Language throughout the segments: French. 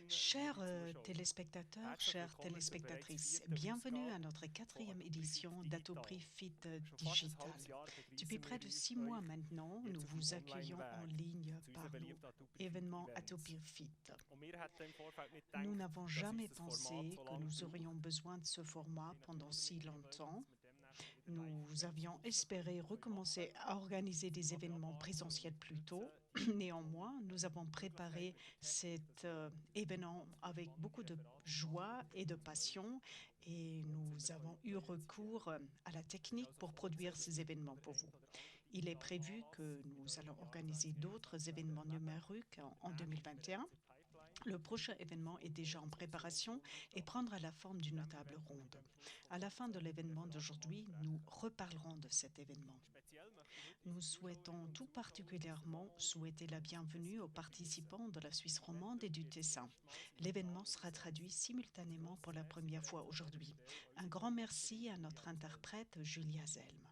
Chers téléspectateurs, chères téléspectatrices, bienvenue à notre quatrième édition d'Atoprix Fit Digital. Depuis près de 6 mois maintenant, nous vous accueillons en ligne par nos événements Atopir Fit. Nous n'avons jamais pensé que nous aurions besoin de ce format pendant si longtemps. Nous avions espéré recommencer à organiser des événements présentiels plus tôt. Néanmoins, nous avons préparé cet événement avec beaucoup de joie et de passion et nous avons eu recours à la technique pour produire ces événements pour vous. Il est prévu que nous allons organiser d'autres événements numériques en 2021. Le prochain événement est déjà en préparation et prendra la forme d'une table ronde. À la fin de l'événement d'aujourd'hui, nous reparlerons de cet événement. Nous souhaitons tout particulièrement souhaiter la bienvenue aux participants de la Suisse romande et du Tessin. L'événement sera traduit simultanément pour la première fois aujourd'hui. Un grand merci à notre interprète Julia Zelm.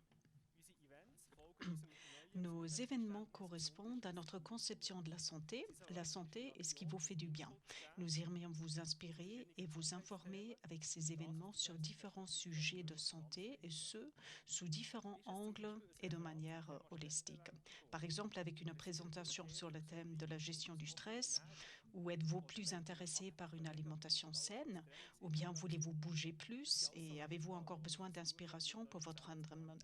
Nos événements correspondent à notre conception de la santé. La santé est ce qui vous fait du bien. Nous aimerions vous inspirer et vous informer avec ces événements sur différents sujets de santé et ce, sous différents angles et de manière holistique. Par exemple, avec une présentation sur le thème de la gestion du stress, ou êtes-vous plus intéressé par une alimentation saine, ou bien voulez-vous bouger plus et avez-vous encore besoin d'inspiration pour votre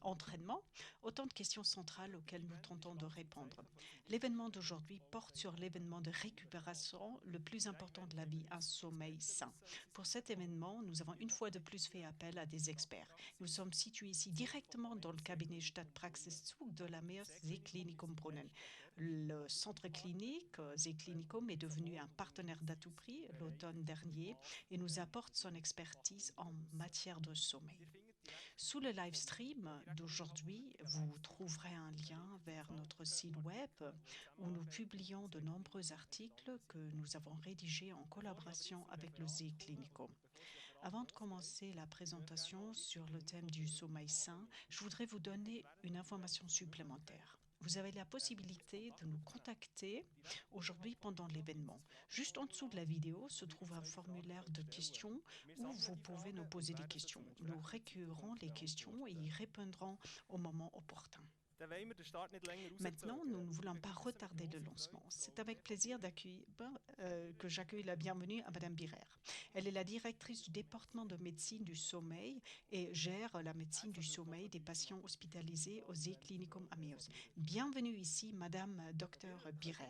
entraînement? Autant de questions centrales auxquelles nous tentons de répondre. L'événement d'aujourd'hui porte sur l'événement de récupération le plus important de la vie, un sommeil sain. Pour cet événement, nous avons une fois de plus fait appel à des experts. Nous sommes situés ici directement dans le cabinet Stadtpraxiszug de la Meos Seeklinikum Brunnen. Le centre clinique Seeklinikum est devenu un partenaire d'Atoprix l'automne dernier et nous apporte son expertise en matière de sommeil. Sous le live stream d'aujourd'hui, vous trouverez un lien vers notre site web où nous publions de nombreux articles que nous avons rédigés en collaboration avec le Seeklinicum. Avant de commencer la présentation sur le thème du sommeil sain, je voudrais vous donner une information supplémentaire. Vous avez la possibilité de nous contacter aujourd'hui pendant l'événement. Juste en dessous de la vidéo se trouve un formulaire de questions où vous pouvez nous poser des questions. Nous recueillerons les questions et y répondrons au moment opportun. Maintenant, nous ne voulons pas retarder le lancement. C'est avec plaisir que j'accueille la bienvenue à Madame Birer. Elle est la directrice du département de médecine du sommeil et gère la médecine du sommeil des patients hospitalisés au Seeklinicum Ameos. Bienvenue ici, Madame Dr Birer.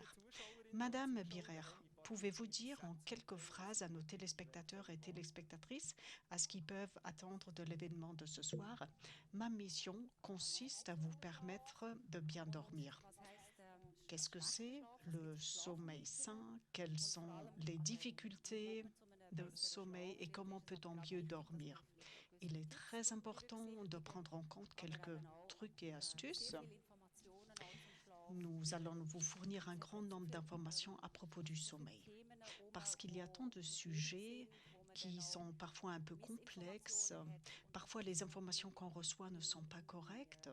Madame Birer, pouvez-vous dire en quelques phrases à nos téléspectateurs et téléspectatrices à ce qu'ils peuvent attendre de l'événement de ce soir? Ma mission consiste à vous permettre de bien dormir. Qu'est-ce que c'est le sommeil sain? Quelles sont les difficultés de sommeil et comment peut-on mieux dormir? Il est très important de prendre en compte quelques trucs et astuces. Nous allons vous fournir un grand nombre d'informations à propos du sommeil, parce qu'il y a tant de sujets qui sont parfois un peu complexes, parfois les informations qu'on reçoit ne sont pas correctes.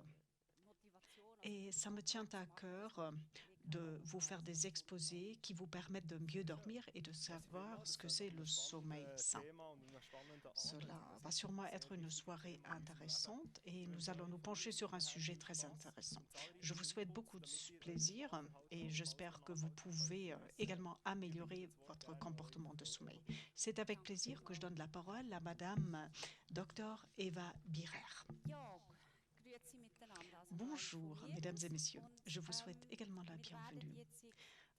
Et ça me tient à cœur de vous faire des exposés qui vous permettent de mieux dormir et de savoir ce que c'est le sommeil sain. Cela va sûrement être une soirée intéressante et nous allons nous pencher sur un sujet très intéressant. Je vous souhaite beaucoup de plaisir et j'espère que vous pouvez également améliorer votre comportement de sommeil. C'est avec plaisir que je donne la parole à Madame Dr Eva Birer. Bonjour, mesdames et messieurs. Je vous souhaite également la bienvenue.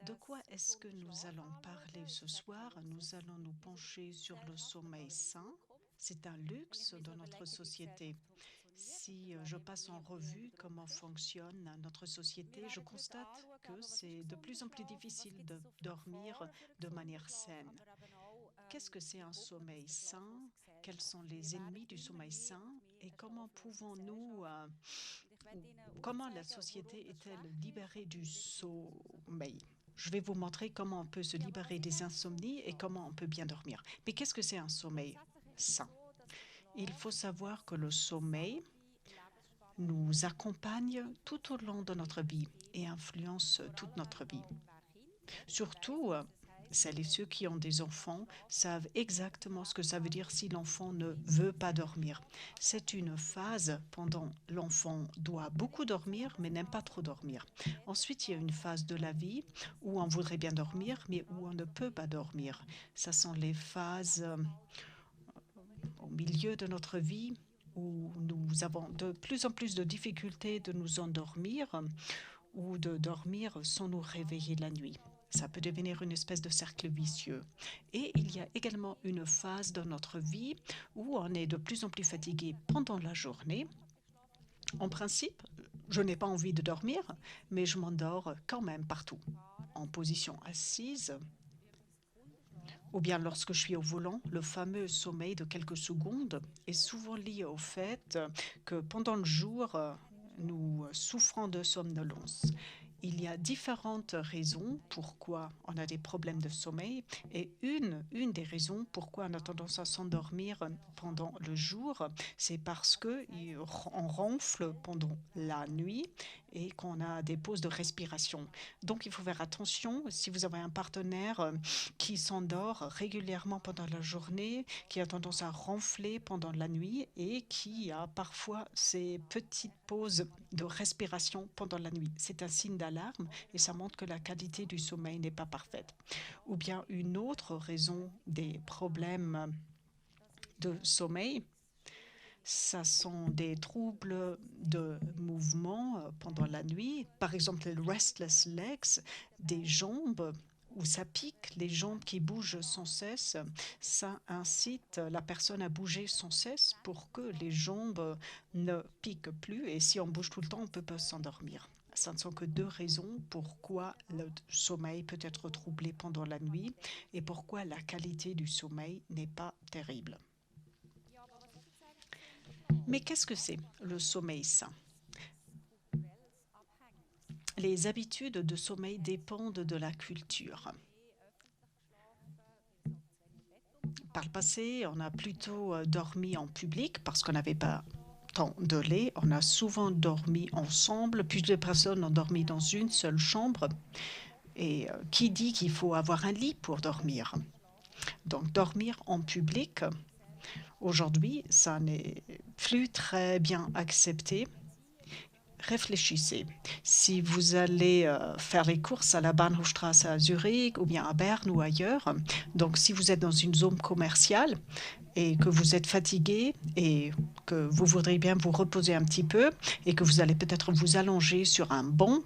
De quoi est-ce que nous allons parler ce soir? Nous allons nous pencher sur le sommeil sain. C'est un luxe de notre société. Si je passe en revue comment fonctionne notre société, je constate que c'est de plus en plus difficile de dormir de manière saine. Qu'est-ce que c'est un sommeil sain? Quels sont les ennemis du sommeil sain? Et comment comment la société est-elle libérée du sommeil? Je vais vous montrer comment on peut se libérer des insomnies et comment on peut bien dormir. Mais qu'est-ce que c'est un sommeil sain? Il faut savoir que le sommeil nous accompagne tout au long de notre vie et influence toute notre vie. Surtout Celles et ceux qui ont des enfants savent exactement ce que ça veut dire si l'enfant ne veut pas dormir. C'est une phase pendant l'enfant doit beaucoup dormir, mais n'aime pas trop dormir. Ensuite, il y a une phase de la vie où on voudrait bien dormir, mais où on ne peut pas dormir. Ça sont les phases au milieu de notre vie où nous avons de plus en plus de difficultés de nous endormir ou de dormir sans nous réveiller la nuit. Ça peut devenir une espèce de cercle vicieux. Et il y a également une phase dans notre vie où on est de plus en plus fatigué pendant la journée. En principe, je n'ai pas envie de dormir, mais je m'endors quand même partout. En position assise, ou bien lorsque je suis au volant, le fameux sommeil de quelques secondes est souvent lié au fait que pendant le jour, nous souffrons de somnolence. Il y a différentes raisons pourquoi on a des problèmes de sommeil et une des raisons pourquoi on a tendance à s'endormir pendant le jour, c'est parce qu'on ronfle pendant la nuit et qu'on a des pauses de respiration. Donc il faut faire attention si vous avez un partenaire qui s'endort régulièrement pendant la journée, qui a tendance à ronfler pendant la nuit et qui a parfois ces petites pauses de respiration pendant la nuit. C'est un signe d'alarme et ça montre que la qualité du sommeil n'est pas parfaite. Ou bien une autre raison des problèmes de sommeil, ça sont des troubles de mouvement pendant la nuit, par exemple les restless legs, des jambes où ça pique, les jambes qui bougent sans cesse, ça incite la personne à bouger sans cesse pour que les jambes ne piquent plus. Et si on bouge tout le temps, on ne peut pas s'endormir. Ce ne sont que deux raisons pourquoi le sommeil peut être troublé pendant la nuit et pourquoi la qualité du sommeil n'est pas terrible. Mais qu'est-ce que c'est le sommeil sain? Les habitudes de sommeil dépendent de la culture. Par le passé, on a plutôt dormi en public parce qu'on n'avait pas tant de lait. On a souvent dormi ensemble. Plusieurs personnes ont dormi dans une seule chambre. Et qui dit qu'il faut avoir un lit pour dormir? Donc dormir en public, aujourd'hui, ça n'est plus très bien accepté. Réfléchissez. Si vous allez faire les courses à la Bahnhofstrasse à Zurich ou bien à Berne ou ailleurs, donc si vous êtes dans une zone commerciale et que vous êtes fatigué et que vous voudriez bien vous reposer un petit peu et que vous allez peut-être vous allonger sur un banc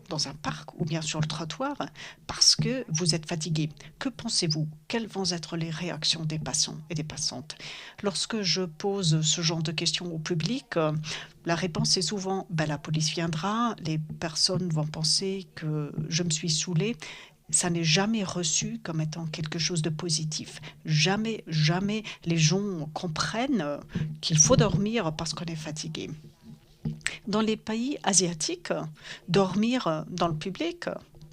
dans un parc ou bien sur le trottoir parce que vous êtes fatigué. Que pensez-vous? Quelles vont être les réactions des passants et des passantes? Lorsque je pose ce genre de questions au public, la réponse est souvent la police viendra, les personnes vont penser que je me suis saoulée. Ça n'est jamais reçu comme étant quelque chose de positif. Jamais, jamais les gens comprennent qu'il faut dormir parce qu'on est fatigué. Dans les pays asiatiques, dormir dans le public,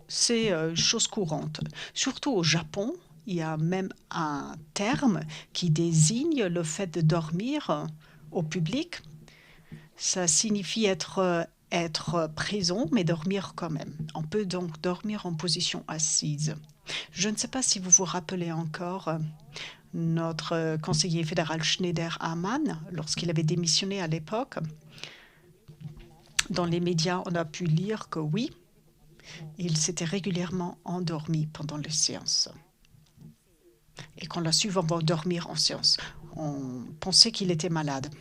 c'est chose courante. Surtout au Japon, il y a même un terme qui désigne le fait de dormir au public. Ça signifie être présent, mais dormir quand même. On peut donc dormir en position assise. Je ne sais pas si vous vous rappelez encore notre conseiller fédéral Schneider Amann, lorsqu'il avait démissionné à l'époque. Dans les médias, on a pu lire que oui, il s'était régulièrement endormi pendant les séances. Et qu'on l'a su dormir en séance. On pensait qu'il était malade.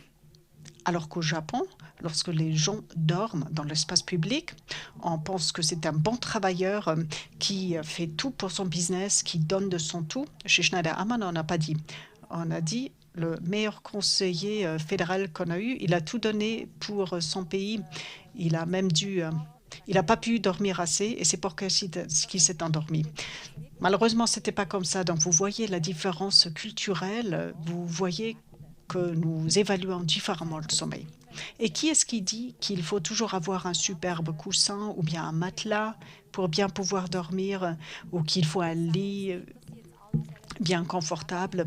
Alors qu'au Japon, lorsque les gens dorment dans l'espace public, on pense que c'est un bon travailleur qui fait tout pour son business, qui donne de son tout. Chez Schneider Amann, on n'a pas dit. On a dit le meilleur conseiller fédéral qu'on a eu, il a tout donné pour son pays. Il a même il n'a pas pu dormir assez et c'est pour qu'il s'est endormi. Malheureusement, ce n'était pas comme ça. Donc, vous voyez la différence culturelle. Vous voyez que nous évaluons différemment le sommeil. Et qui est-ce qui dit qu'il faut toujours avoir un superbe coussin ou bien un matelas pour bien pouvoir dormir ou qu'il faut un lit bien confortable?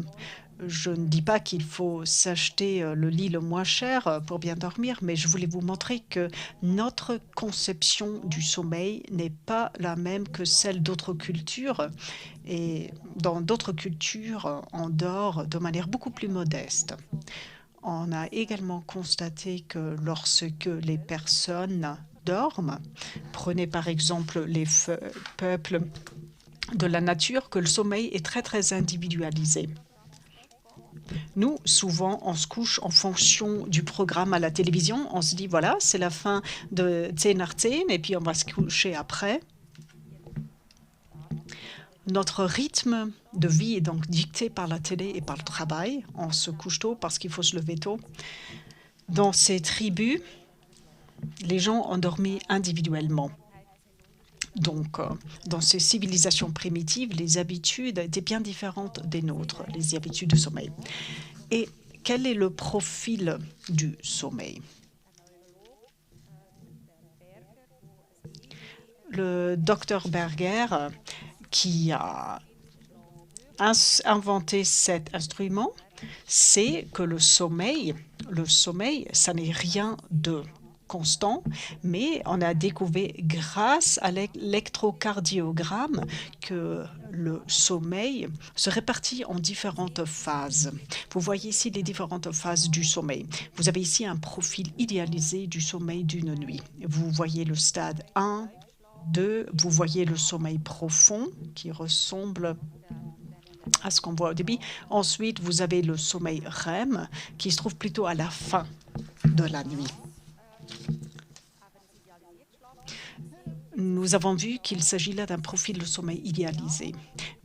Je ne dis pas qu'il faut s'acheter le lit le moins cher pour bien dormir, mais je voulais vous montrer que notre conception du sommeil n'est pas la même que celle d'autres cultures. Et dans d'autres cultures, on dort de manière beaucoup plus modeste. On a également constaté que lorsque les personnes dorment, prenez par exemple les peuples de la nature, que le sommeil est très très individualisé. Nous, souvent, on se couche en fonction du programme à la télévision. On se dit, voilà, c'est la fin de Zehn nach Zehn, et puis on va se coucher après. Notre rythme de vie est donc dicté par la télé et par le travail. On se couche tôt parce qu'il faut se lever tôt. Dans ces tribus, les gens ont dormi individuellement. Donc, dans ces civilisations primitives, les habitudes étaient bien différentes des nôtres, les habitudes de sommeil. Et quel est le profil du sommeil? Le docteur Berger, qui a inventé cet instrument, sait que le sommeil, ça n'est rien de constant, mais on a découvert grâce à l'électrocardiogramme que le sommeil se répartit en différentes phases. Vous voyez ici les différentes phases du sommeil. Vous avez ici un profil idéalisé du sommeil d'une nuit. Vous voyez le stade 1, 2, vous voyez le sommeil profond qui ressemble à ce qu'on voit au début. Ensuite, vous avez le sommeil REM qui se trouve plutôt à la fin de la nuit. Nous avons vu qu'il s'agit là d'un profil de sommeil idéalisé.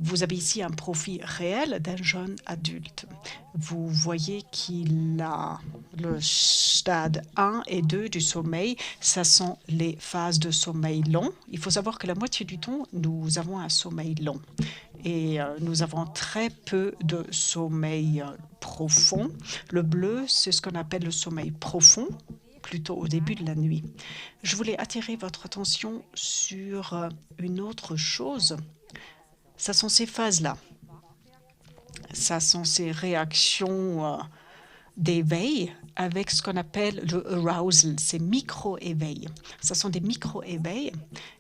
Vous avez ici un profil réel d'un jeune adulte. Vous voyez qu'il a le stade 1 et 2 du sommeil. Ce sont les phases de sommeil long. Il faut savoir que la moitié du temps, nous avons un sommeil long. Et nous avons très peu de sommeil profond. Le bleu, c'est ce qu'on appelle le sommeil profond, plutôt au début de la nuit. Je voulais attirer votre attention sur une autre chose. Ce sont ces phases-là. Ce sont ces réactions d'éveil avec ce qu'on appelle le arousal, ces micro-éveils. Ce sont des micro-éveils.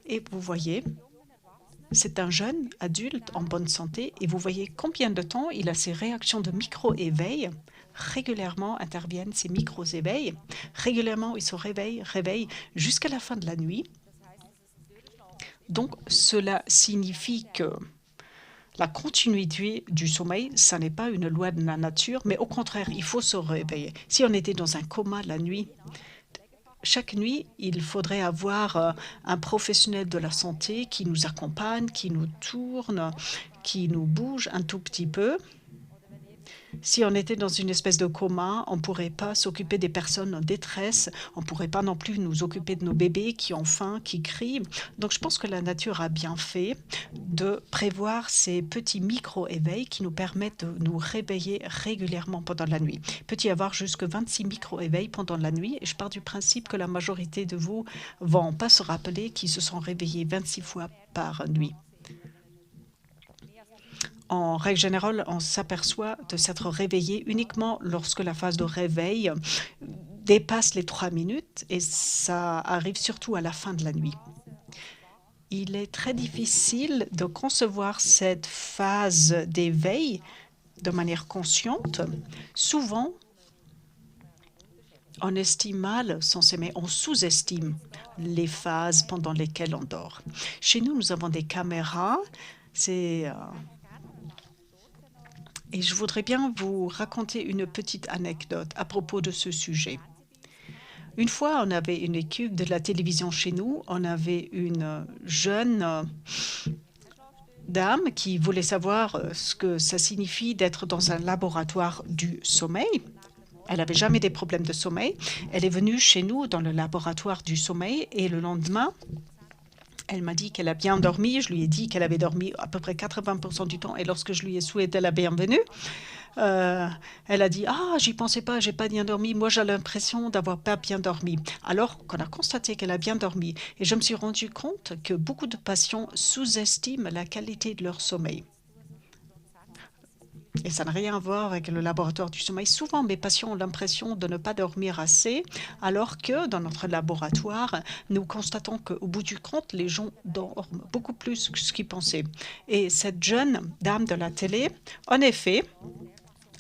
Et vous voyez, c'est un jeune adulte en bonne santé et vous voyez combien de temps il a ces réactions de micro-éveil. Régulièrement interviennent ces micro-éveils. Régulièrement, il se réveille jusqu'à la fin de la nuit. Donc, cela signifie que la continuité du sommeil, ça n'est pas une loi de la nature, mais au contraire, il faut se réveiller. Si on était dans un coma la nuit, chaque nuit, il faudrait avoir un professionnel de la santé qui nous accompagne, qui nous tourne, qui nous bouge un tout petit peu. Si on était dans une espèce de coma, on ne pourrait pas s'occuper des personnes en détresse, on ne pourrait pas non plus nous occuper de nos bébés qui ont faim, qui crient. Donc je pense que la nature a bien fait de prévoir ces petits micro-éveils qui nous permettent de nous réveiller régulièrement pendant la nuit. Il peut y avoir jusqu'à 26 micro-éveils pendant la nuit et je pars du principe que la majorité de vous ne vont pas se rappeler qu'ils se sont réveillés 26 fois par nuit. En règle générale, on s'aperçoit de s'être réveillé uniquement lorsque la phase de réveil dépasse les 3 minutes et ça arrive surtout à la fin de la nuit. Il est très difficile de concevoir cette phase d'éveil de manière consciente. Souvent, on estime mal son sommeil, on sous-estime les phases pendant lesquelles on dort. Chez nous, nous avons des caméras. Et je voudrais bien vous raconter une petite anecdote à propos de ce sujet. Une fois, on avait une équipe de la télévision chez nous. On avait une jeune dame qui voulait savoir ce que ça signifie d'être dans un laboratoire du sommeil. Elle n'avait jamais des problèmes de sommeil. Elle est venue chez nous dans le laboratoire du sommeil et le lendemain, elle m'a dit qu'elle a bien dormi. Je lui ai dit qu'elle avait dormi à peu près 80% du temps. Et lorsque je lui ai souhaité la bienvenue, elle a dit « Ah, j'y pensais pas, j'ai pas bien dormi. Moi, j'ai l'impression d'avoir pas bien dormi. » Alors qu'on a constaté qu'elle a bien dormi. Et je me suis rendu compte que beaucoup de patients sous-estiment la qualité de leur sommeil. Et ça n'a rien à voir avec le laboratoire du sommeil. Souvent, mes patients ont l'impression de ne pas dormir assez, alors que dans notre laboratoire, nous constatons qu'au bout du compte, les gens dorment beaucoup plus que ce qu'ils pensaient. Et cette jeune dame de la télé, en effet,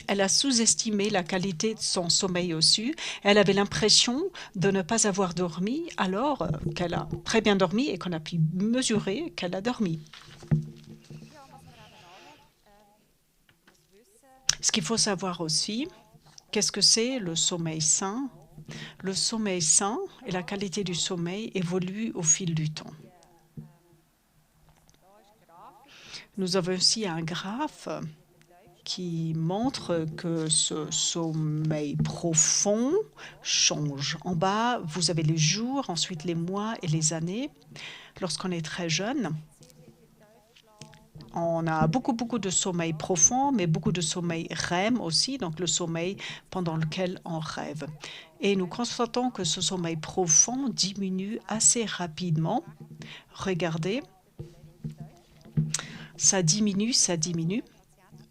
elle a sous-estimé la qualité de son sommeil aussi. Elle avait l'impression de ne pas avoir dormi, alors qu'elle a très bien dormi et qu'on a pu mesurer qu'elle a dormi. Ce qu'il faut savoir aussi, qu'est-ce que c'est le sommeil sain? Le sommeil sain et la qualité du sommeil évoluent au fil du temps. Nous avons aussi un graphe qui montre que ce sommeil profond change. En bas, vous avez les jours, ensuite les mois et les années. Lorsqu'on est très jeune, on a beaucoup de sommeil profond, mais beaucoup de sommeil REM aussi, donc le sommeil pendant lequel on rêve. Et nous constatons que ce sommeil profond diminue assez rapidement. Regardez, ça diminue, ça diminue.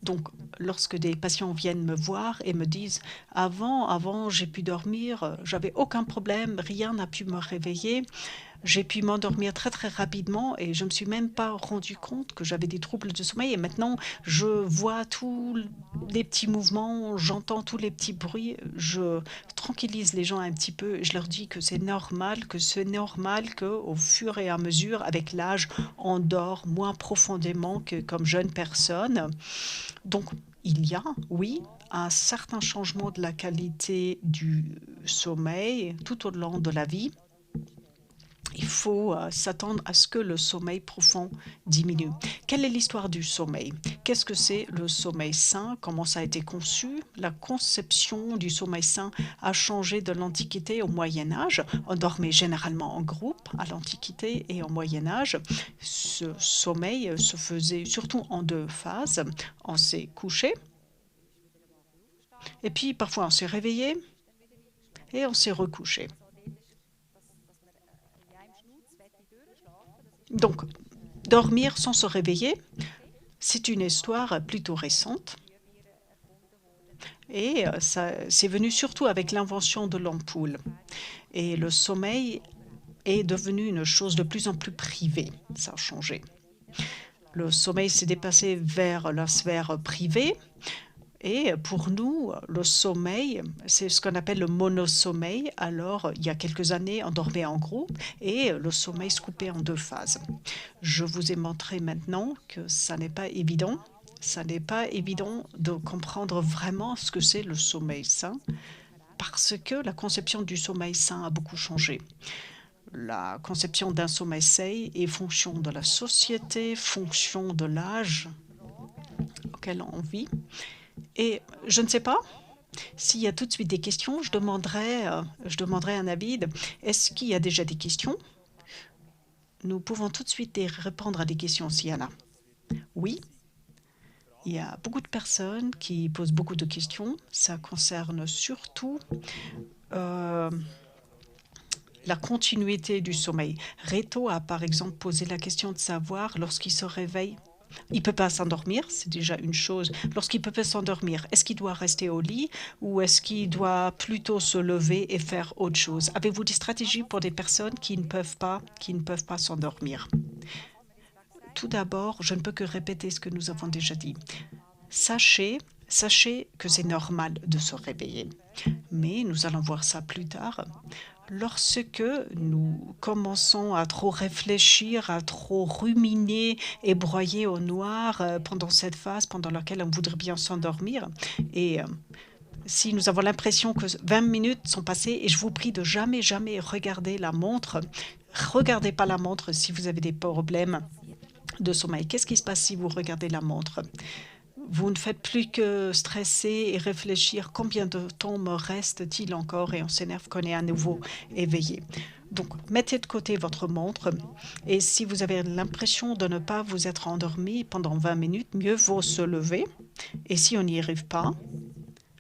Donc, lorsque des patients viennent me voir et me disent « Avant, j'ai pu dormir, j'avais aucun problème, rien n'a pu me réveiller. J'ai pu m'endormir très rapidement et je ne me suis même pas rendu compte que j'avais des troubles de sommeil. Et maintenant, je vois tous les petits mouvements, j'entends tous les petits bruits. Je tranquillise les gens un petit peu et je leur dis que c'est normal, qu'au fur et à mesure, avec l'âge, on dort moins profondément que comme jeune personne. Donc, il y a, oui, un certain changement de la qualité du sommeil tout au long de la vie. Il faut s'attendre à ce que le sommeil profond diminue. Quelle est l'histoire du sommeil? Qu'est-ce que c'est le sommeil sain? Comment ça a été conçu? La conception du sommeil sain a changé de l'Antiquité au Moyen Âge. On dormait généralement en groupe à l'Antiquité et au Moyen Âge. Ce sommeil se faisait surtout en deux phases. On s'est couché et puis parfois on s'est réveillé et on s'est recouché. Donc, dormir sans se réveiller, c'est une histoire plutôt récente. Et c'est venu surtout avec l'invention de l'ampoule. Et le sommeil est devenu une chose de plus en plus privée. Ça a changé. Le sommeil s'est dépassé vers la sphère privée. Et pour nous, le sommeil, c'est ce qu'on appelle le monosommeil. Alors, il y a quelques années, on dormait en groupe et le sommeil se coupait en deux phases. Je vous ai montré maintenant que ça n'est pas évident. Ça n'est pas évident de comprendre vraiment ce que c'est le sommeil sain parce que la conception du sommeil sain a beaucoup changé. La conception d'un sommeil sain est fonction de la société, fonction de l'âge auquel on vit. Et je ne sais pas s'il y a tout de suite des questions, je demanderai à Navid, est-ce qu'il y a déjà des questions? Nous pouvons tout de suite répondre à des questions s'il y en a. Oui, il y a beaucoup de personnes qui posent beaucoup de questions. Ça concerne surtout la continuité du sommeil. Reto a par exemple posé la question de savoir lorsqu'il se réveille. Il ne peut pas s'endormir, c'est déjà une chose. Lorsqu'il peut pas s'endormir, est-ce qu'il doit rester au lit ou est-ce qu'il doit plutôt se lever et faire autre chose? Avez-vous des stratégies pour des personnes qui ne peuvent pas s'endormir? Tout d'abord, je ne peux que répéter ce que nous avons déjà dit. Sachez que c'est normal de se réveiller. Mais nous allons voir ça plus tard. Lorsque nous commençons à trop réfléchir, à trop ruminer et broyer au noir pendant cette phase pendant laquelle on voudrait bien s'endormir, et si nous avons l'impression que 20 minutes sont passées, et je vous prie de jamais regarder la montre, regardez pas la montre si vous avez des problèmes de sommeil. Qu'est-ce qui se passe si vous regardez la montre? Vous ne faites plus que stresser et réfléchir combien de temps me reste-t-il encore et on s'énerve qu'on est à nouveau éveillé. Donc, mettez de côté votre montre et si vous avez l'impression de ne pas vous être endormi pendant 20 minutes, mieux vaut se lever. Et si on n'y arrive pas,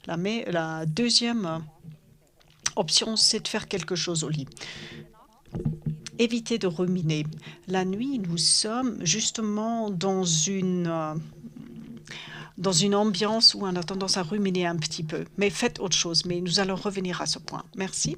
la deuxième option, c'est de faire quelque chose au lit. Évitez de ruminer. La nuit, nous sommes justement dans dans une ambiance où on a tendance à ruminer un petit peu. Mais faites autre chose, mais nous allons revenir à ce point. Merci.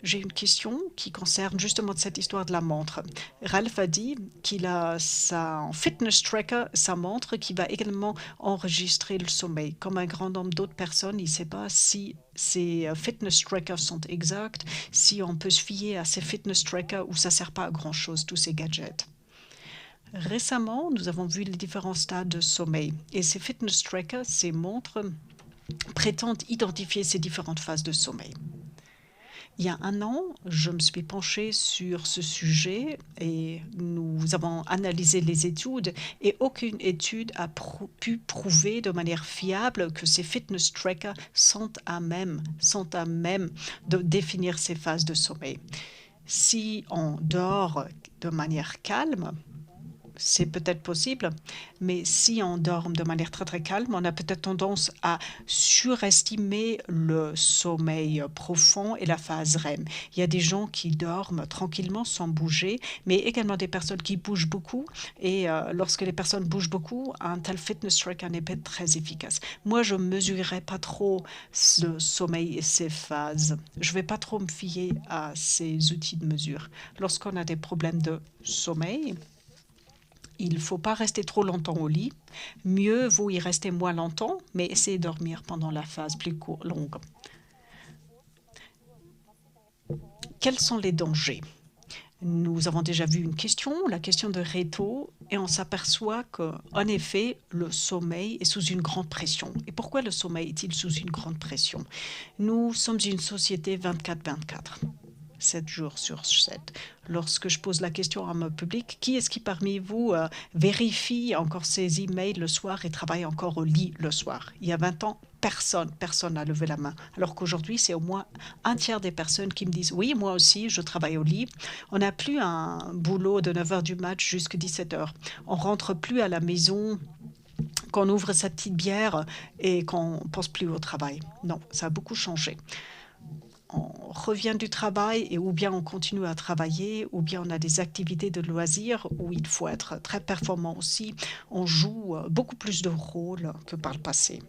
J'ai une question qui concerne justement cette histoire de la montre. Ralph a dit qu'il a sa fitness tracker, sa montre, qui va également enregistrer le sommeil. Comme un grand nombre d'autres personnes, il ne sait pas si ces fitness trackers sont exacts, si on peut se fier à ces fitness trackers ou ça ne sert pas à grand-chose, tous ces gadgets. Récemment, nous avons vu les différents stades de sommeil et ces fitness trackers, ces montres, prétendent identifier ces différentes phases de sommeil. Il y a un an, je me suis penchée sur ce sujet et nous avons analysé les études et aucune étude a pu prouver de manière fiable que ces fitness trackers sont à même de définir ces phases de sommeil. Si on dort de manière calme, c'est peut-être possible, mais si on dort de manière très très calme, on a peut-être tendance à surestimer le sommeil profond et la phase REM. Il y a des gens qui dorment tranquillement sans bouger, mais également des personnes qui bougent beaucoup. Et lorsque les personnes bougent beaucoup, un tel fitness tracker n'est pas très efficace. Moi, je ne mesurerai pas trop ce sommeil et ces phases. Je ne vais pas trop me fier à ces outils de mesure. Lorsqu'on a des problèmes de sommeil, il ne faut pas rester trop longtemps au lit. Mieux vaut y rester moins longtemps, mais essayer de dormir pendant la phase plus longue. Quels sont les dangers? Nous avons déjà vu une question, la question de Reto, et on s'aperçoit qu'en effet, le sommeil est sous une grande pression. Et pourquoi le sommeil est-il sous une grande pression? Nous sommes une société 24/24. 7 jours sur 7. Lorsque je pose la question à mon public, qui est-ce qui parmi vous vérifie encore ses emails le soir et travaille encore au lit le soir? Il y a 20 ans, personne n'a levé la main. Alors qu'aujourd'hui, c'est au moins un tiers des personnes qui me disent « Oui, moi aussi, je travaille au lit. On n'a plus un boulot de 9h du match jusqu'à 17h. On rentre plus à la maison qu'on ouvre sa petite bière et qu'on ne pense plus au travail. » Non, ça a beaucoup changé. On revient du travail et ou bien on continue à travailler ou bien on a des activités de loisirs où il faut être très performant aussi. On joue beaucoup plus de rôles que par le passé.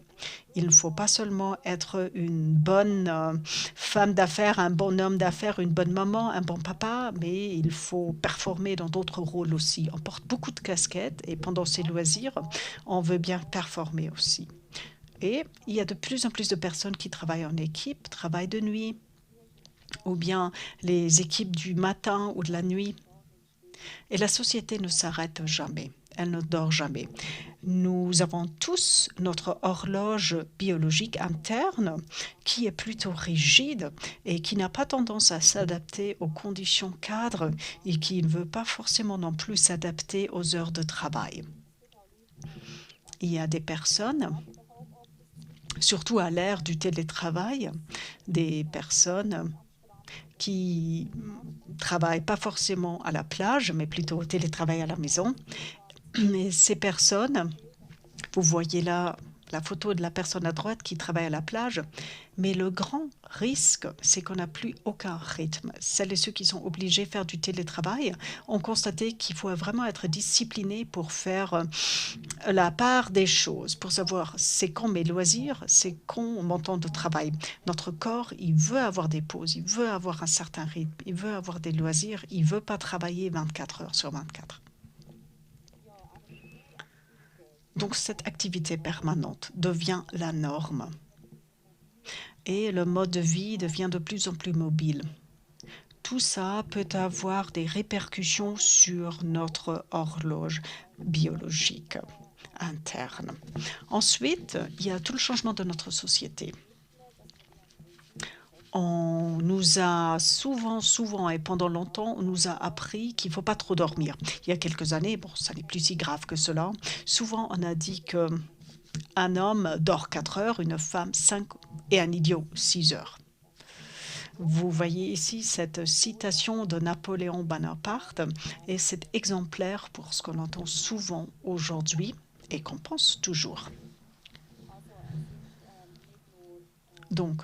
Il ne faut pas seulement être une bonne femme d'affaires, un bon homme d'affaires, une bonne maman, un bon papa, mais il faut performer dans d'autres rôles aussi. On porte beaucoup de casquettes et pendant ces loisirs, on veut bien performer aussi. Et il y a de plus en plus de personnes qui travaillent en équipe, travaillent de nuit, ou bien les équipes du matin ou de la nuit. Et la société ne s'arrête jamais, elle ne dort jamais. Nous avons tous notre horloge biologique interne qui est plutôt rigide et qui n'a pas tendance à s'adapter aux conditions cadres et qui ne veut pas forcément non plus s'adapter aux heures de travail. Il y a des personnes, surtout à l'ère du télétravail, des personnes qui travaillent pas forcément à la plage, mais plutôt au télétravail à la maison. Et ces personnes, vous voyez là la photo de la personne à droite qui travaille à la plage, mais le grand risque, c'est qu'on n'a plus aucun rythme. Celles et ceux qui sont obligés de faire du télétravail ont constaté qu'il faut vraiment être discipliné pour faire la part des choses, pour savoir c'est quand mes loisirs, c'est quand mon temps de travail. Notre corps, il veut avoir des pauses, il veut avoir un certain rythme, il veut avoir des loisirs, il ne veut pas travailler 24 heures sur 24. Donc cette activité permanente devient la norme et le mode de vie devient de plus en plus mobile. Tout ça peut avoir des répercussions sur notre horloge biologique interne. Ensuite, il y a tout le changement de notre société. On nous a souvent et pendant longtemps, on nous a appris qu'il ne faut pas trop dormir. Il y a quelques années, bon, ça n'est plus si grave que cela. Souvent, on a dit qu'un homme dort 4 heures, une femme 5 et un idiot 6 heures. Vous voyez ici cette citation de Napoléon Bonaparte et c'est exemplaire pour ce qu'on entend souvent aujourd'hui et qu'on pense toujours. Donc,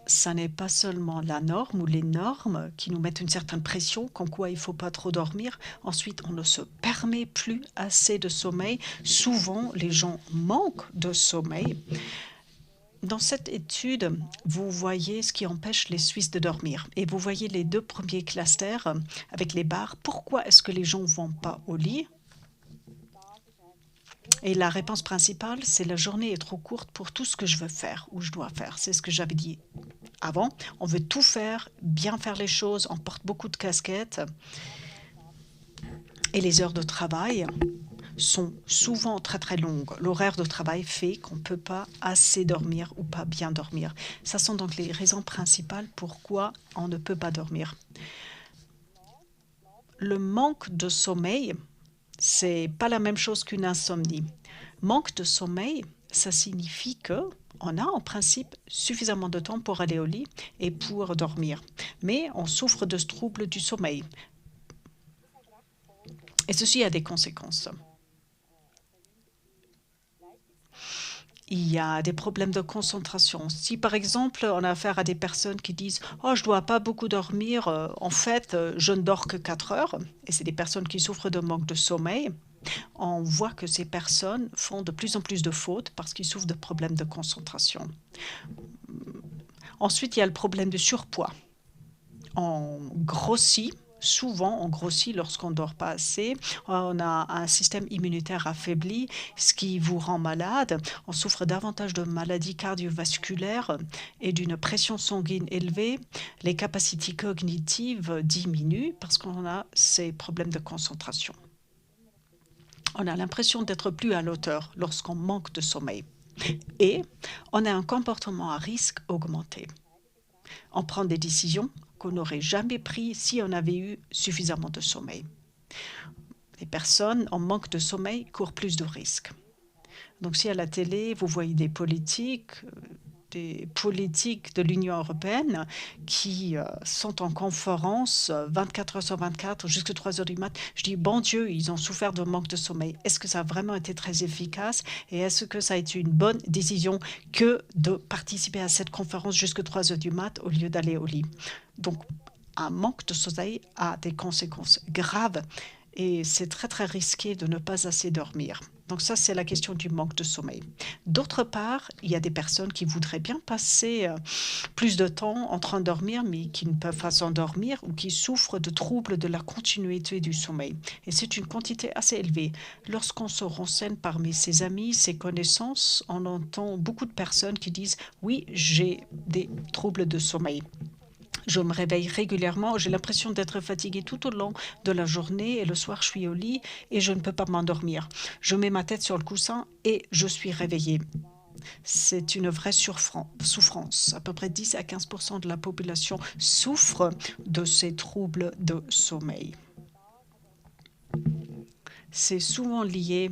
ça n'est pas seulement la norme ou les normes qui nous mettent une certaine pression, comme quoi il ne faut pas trop dormir. Ensuite, on ne se permet plus assez de sommeil. Souvent, les gens manquent de sommeil. Dans cette étude, vous voyez ce qui empêche les Suisses de dormir. Et vous voyez les deux premiers clusters avec les barres. Pourquoi est-ce que les gens ne vont pas au lit? Et la réponse principale, c'est la journée est trop courte pour tout ce que je veux faire ou je dois faire. C'est ce que j'avais dit avant. On veut tout faire, bien faire les choses, on porte beaucoup de casquettes. Et les heures de travail sont souvent très très longues. L'horaire de travail fait qu'on ne peut pas assez dormir ou pas bien dormir. Ce sont donc les raisons principales pourquoi on ne peut pas dormir. Le manque de sommeil, c'est pas la même chose qu'une insomnie. Manque de sommeil, ça signifie que on a en principe suffisamment de temps pour aller au lit et pour dormir. Mais on souffre de ce trouble du sommeil. Et ceci a des conséquences. Il y a des problèmes de concentration. Si par exemple on a affaire à des personnes qui disent « Oh, je ne dois pas beaucoup dormir, en fait, je ne dors que 4 heures », et c'est des personnes qui souffrent de manque de sommeil, on voit que ces personnes font de plus en plus de fautes parce qu'ils souffrent de problèmes de concentration. Ensuite, il y a le problème du surpoids. On grossit. Souvent, on grossit lorsqu'on ne dort pas assez. On a un système immunitaire affaibli, ce qui vous rend malade. On souffre davantage de maladies cardiovasculaires et d'une pression sanguine élevée. Les capacités cognitives diminuent parce qu'on a ces problèmes de concentration. On a l'impression d'être plus à l'auteur lorsqu'on manque de sommeil. Et on a un comportement à risque augmenté. On prend des décisions qu'on n'aurait jamais prises si on avait eu suffisamment de sommeil. Les personnes en manque de sommeil courent plus de risques. Donc si à la télé, vous voyez des politiques de l'Union européenne qui sont en conférence 24 heures sur 24 jusqu'à 3 heures du mat. Je dis, bon Dieu, ils ont souffert de manque de sommeil. Est-ce que ça a vraiment été très efficace et est-ce que ça a été une bonne décision que de participer à cette conférence jusqu'à 3 heures du mat au lieu d'aller au lit? Donc, un manque de sommeil a des conséquences graves et c'est très très risqué de ne pas assez dormir. Donc ça, c'est la question du manque de sommeil. D'autre part, il y a des personnes qui voudraient bien passer plus de temps en train de dormir, mais qui ne peuvent pas s'endormir ou qui souffrent de troubles de la continuité du sommeil. Et c'est une quantité assez élevée. Lorsqu'on se renseigne parmi ses amis, ses connaissances, on entend beaucoup de personnes qui disent « Oui, j'ai des troubles de sommeil ». Je me réveille régulièrement, j'ai l'impression d'être fatiguée tout au long de la journée et le soir je suis au lit et je ne peux pas m'endormir. Je mets ma tête sur le coussin et je suis réveillée. C'est une vraie souffrance. À peu près 10 à 15% de la population souffre de ces troubles de sommeil. C'est souvent lié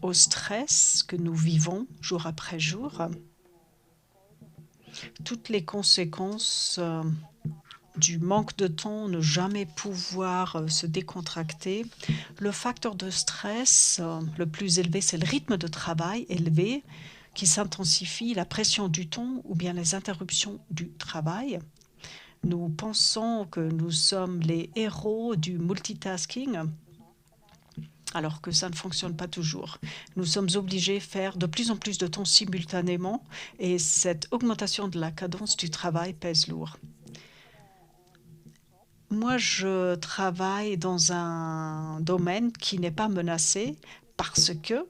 au stress que nous vivons jour après jour. Toutes les conséquences du manque de temps, ne jamais pouvoir se décontracter. Le facteur de stress le plus élevé, c'est le rythme de travail élevé qui s'intensifie, la pression du temps ou bien les interruptions du travail. Nous pensons que nous sommes les héros du multitasking, alors que ça ne fonctionne pas toujours. Nous sommes obligés de faire de plus en plus de temps simultanément et cette augmentation de la cadence du travail pèse lourd. Moi, je travaille dans un domaine qui n'est pas menacé parce que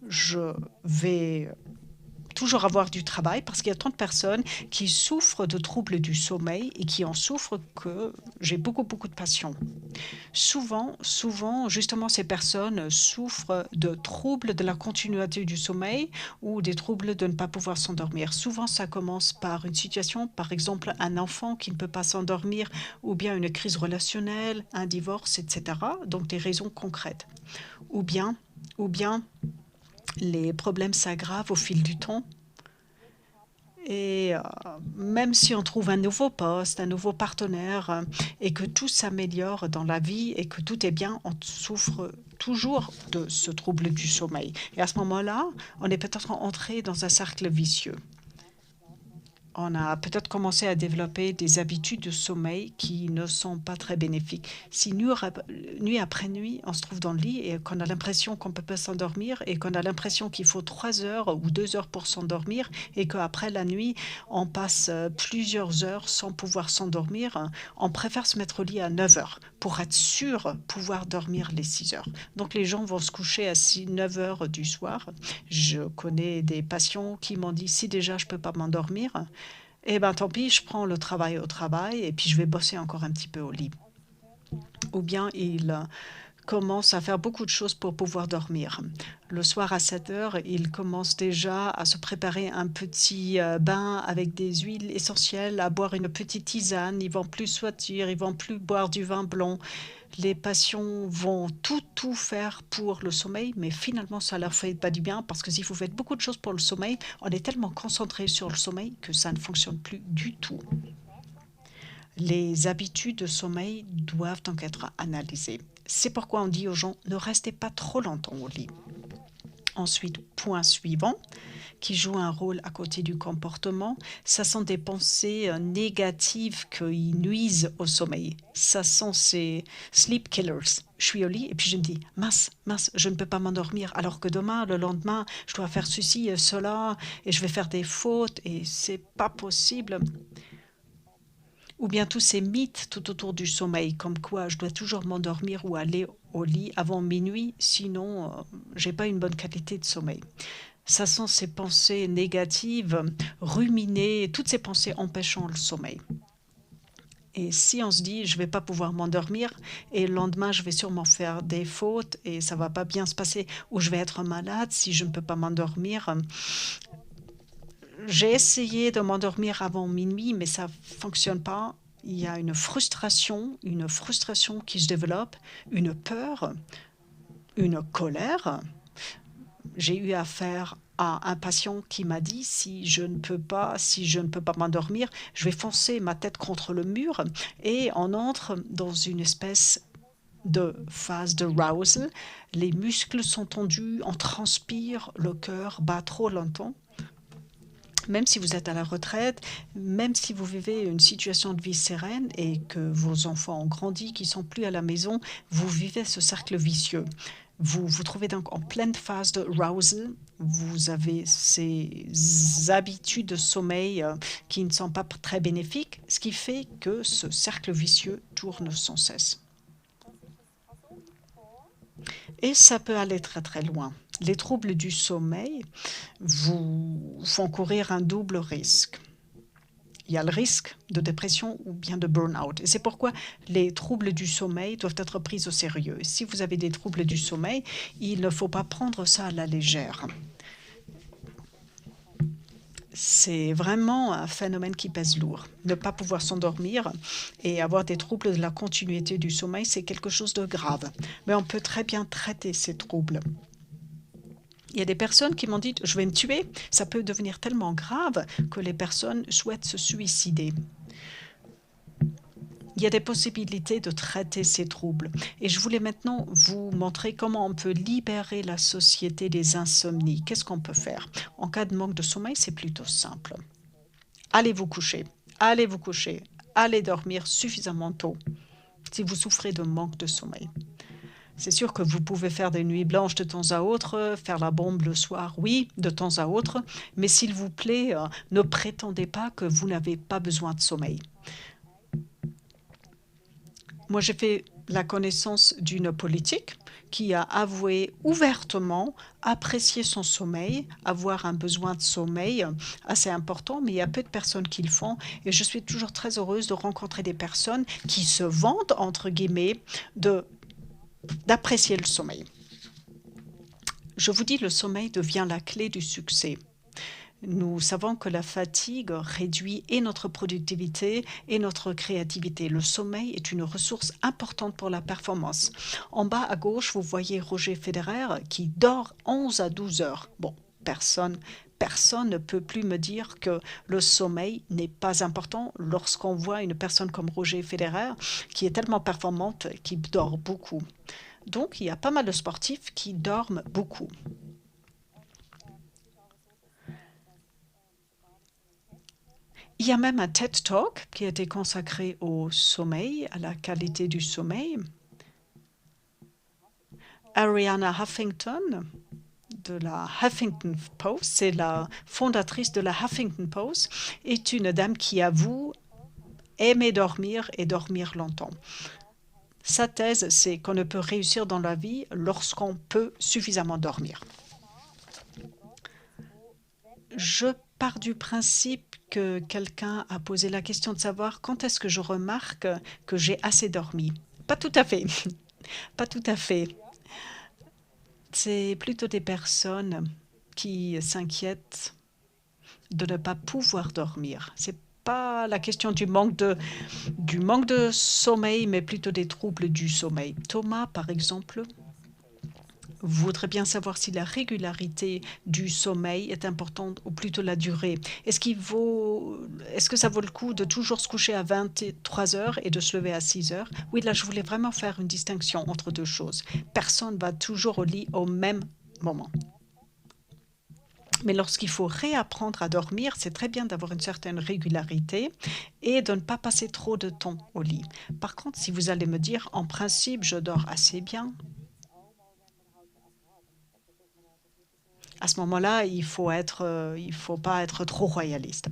je vais toujours avoir du travail parce qu'il y a tant de personnes qui souffrent de troubles du sommeil et qui en souffrent que j'ai beaucoup de passion. Souvent, justement, ces personnes souffrent de troubles de la continuité du sommeil ou des troubles de ne pas pouvoir s'endormir. Souvent, ça commence par une situation, par exemple, un enfant qui ne peut pas s'endormir ou bien une crise relationnelle, un divorce, etc. Donc, des raisons concrètes. Ou bien, les problèmes s'aggravent au fil du temps. Et même si on trouve un nouveau poste, un nouveau partenaire, et que tout s'améliore dans la vie et que tout est bien, on souffre toujours de ce trouble du sommeil. Et à ce moment-là, on est peut-être entré dans un cercle vicieux. On a peut-être commencé à développer des habitudes de sommeil qui ne sont pas très bénéfiques. Si nuit après nuit, on se trouve dans le lit et qu'on a l'impression qu'on ne peut pas s'endormir et qu'on a l'impression qu'il faut 3 heures ou 2 heures pour s'endormir et qu'après la nuit, on passe plusieurs heures sans pouvoir s'endormir, on préfère se mettre au lit à 9 heures pour être sûr pouvoir dormir les 6 heures. Donc les gens vont se coucher à 9 heures du soir. Je connais des patients qui m'ont dit si déjà je ne peux pas m'endormir, eh ben tant pis, je prends le travail au travail et puis je vais bosser encore un petit peu au lit. Ou bien il commence à faire beaucoup de choses pour pouvoir dormir. Le soir à 7 heures, il commence déjà à se préparer un petit bain avec des huiles essentielles, à boire une petite tisane, ils vont plus sortir, ils vont plus boire du vin blanc. Les patients vont tout faire pour le sommeil, mais finalement, ça leur fait pas du bien parce que si vous faites beaucoup de choses pour le sommeil, on est tellement concentré sur le sommeil que ça ne fonctionne plus du tout. Les habitudes de sommeil doivent donc être analysées. C'est pourquoi on dit aux gens, ne restez pas trop longtemps au lit. Ensuite, point suivant, qui joue un rôle à côté du comportement, ça sont des pensées négatives qui nuisent au sommeil. Ça sont ces sleep killers. Je suis au lit et puis je me dis, mince, je ne peux pas m'endormir, alors que demain, le lendemain, je dois faire ceci et cela, et je vais faire des fautes, et c'est pas possible. Ou bien tous ces mythes tout autour du sommeil, comme quoi je dois toujours m'endormir ou aller au lit avant minuit, sinon j'ai pas une bonne qualité de sommeil. Ça sont ces pensées négatives, ruminées, toutes ces pensées empêchant le sommeil. Et si on se dit je vais pas pouvoir m'endormir et le lendemain je vais sûrement faire des fautes et ça va pas bien se passer, ou je vais être malade si je ne peux pas m'endormir. J'ai essayé de m'endormir avant minuit, mais ça fonctionne pas. Il y a une frustration qui se développe, une peur, une colère. J'ai eu affaire à un patient qui m'a dit si je ne peux pas m'endormir, je vais foncer ma tête contre le mur, et on entre dans une espèce de phase de arousal. Les muscles sont tendus, on transpire, le cœur bat trop longtemps. Même si vous êtes à la retraite, même si vous vivez une situation de vie sereine et que vos enfants ont grandi, qui sont plus à la maison, vous vivez ce cercle vicieux. Vous vous trouvez donc en pleine phase de arousal. Vous avez ces habitudes de sommeil qui ne sont pas très bénéfiques, ce qui fait que ce cercle vicieux tourne sans cesse. Et ça peut aller très très loin. Les troubles du sommeil vous font courir un double risque. Il y a le risque de dépression ou bien de burn-out. Et c'est pourquoi les troubles du sommeil doivent être pris au sérieux. Si vous avez des troubles du sommeil, il ne faut pas prendre ça à la légère. C'est vraiment un phénomène qui pèse lourd. Ne pas pouvoir s'endormir et avoir des troubles de la continuité du sommeil, c'est quelque chose de grave. Mais on peut très bien traiter ces troubles. Il y a des personnes qui m'ont dit « je vais me tuer ». Ça peut devenir tellement grave que les personnes souhaitent se suicider. Il y a des possibilités de traiter ces troubles. Et je voulais maintenant vous montrer comment on peut libérer la société des insomnies. Qu'est-ce qu'on peut faire? En cas de manque de sommeil, c'est plutôt simple. Allez vous coucher, allez dormir suffisamment tôt si vous souffrez de manque de sommeil. C'est sûr que vous pouvez faire des nuits blanches de temps à autre, faire la bombe le soir, oui, de temps à autre, mais s'il vous plaît, ne prétendez pas que vous n'avez pas besoin de sommeil. Moi, j'ai fait la connaissance d'une politique qui a avoué ouvertement apprécier son sommeil, avoir un besoin de sommeil assez important, mais il y a peu de personnes qui le font. Et je suis toujours très heureuse de rencontrer des personnes qui se vantent, entre guillemets, d'apprécier le sommeil. Je vous dis, le sommeil devient la clé du succès. Nous savons que la fatigue réduit et notre productivité et notre créativité. Le sommeil est une ressource importante pour la performance. En bas à gauche, vous voyez Roger Federer qui dort 11 à 12 heures. Bon, personne ne peut plus me dire que le sommeil n'est pas important lorsqu'on voit une personne comme Roger Federer qui est tellement performante, qui dort beaucoup. Donc, il y a pas mal de sportifs qui dorment beaucoup. y a même un TED Talk qui a été consacré au sommeil, à la qualité du sommeil. Arianna Huffington de la Huffington Post, c'est la fondatrice de la Huffington Post, est une dame qui avoue aimer dormir et dormir longtemps. Sa thèse, c'est qu'on ne peut réussir dans la vie lorsqu'on peut suffisamment dormir. Je pars du principe que quelqu'un a posé la question de savoir quand est-ce que je remarque que j'ai assez dormi. Pas tout à fait. Pas tout à fait. C'est plutôt des personnes qui s'inquiètent de ne pas pouvoir dormir. C'est pas la question du manque de sommeil, mais plutôt des troubles du sommeil. Thomas, par exemple, voudrait bien savoir si la régularité du sommeil est importante ou plutôt la durée. Est-ce que ça vaut le coup de toujours se coucher à 23 heures et de se lever à 6 heures? Oui, là, je voulais vraiment faire une distinction entre deux choses. Personne ne va toujours au lit au même moment. Mais lorsqu'il faut réapprendre à dormir, c'est très bien d'avoir une certaine régularité et de ne pas passer trop de temps au lit. Par contre, si vous allez me dire, en principe, je dors assez bien, à ce moment-là, il faut pas être trop royaliste.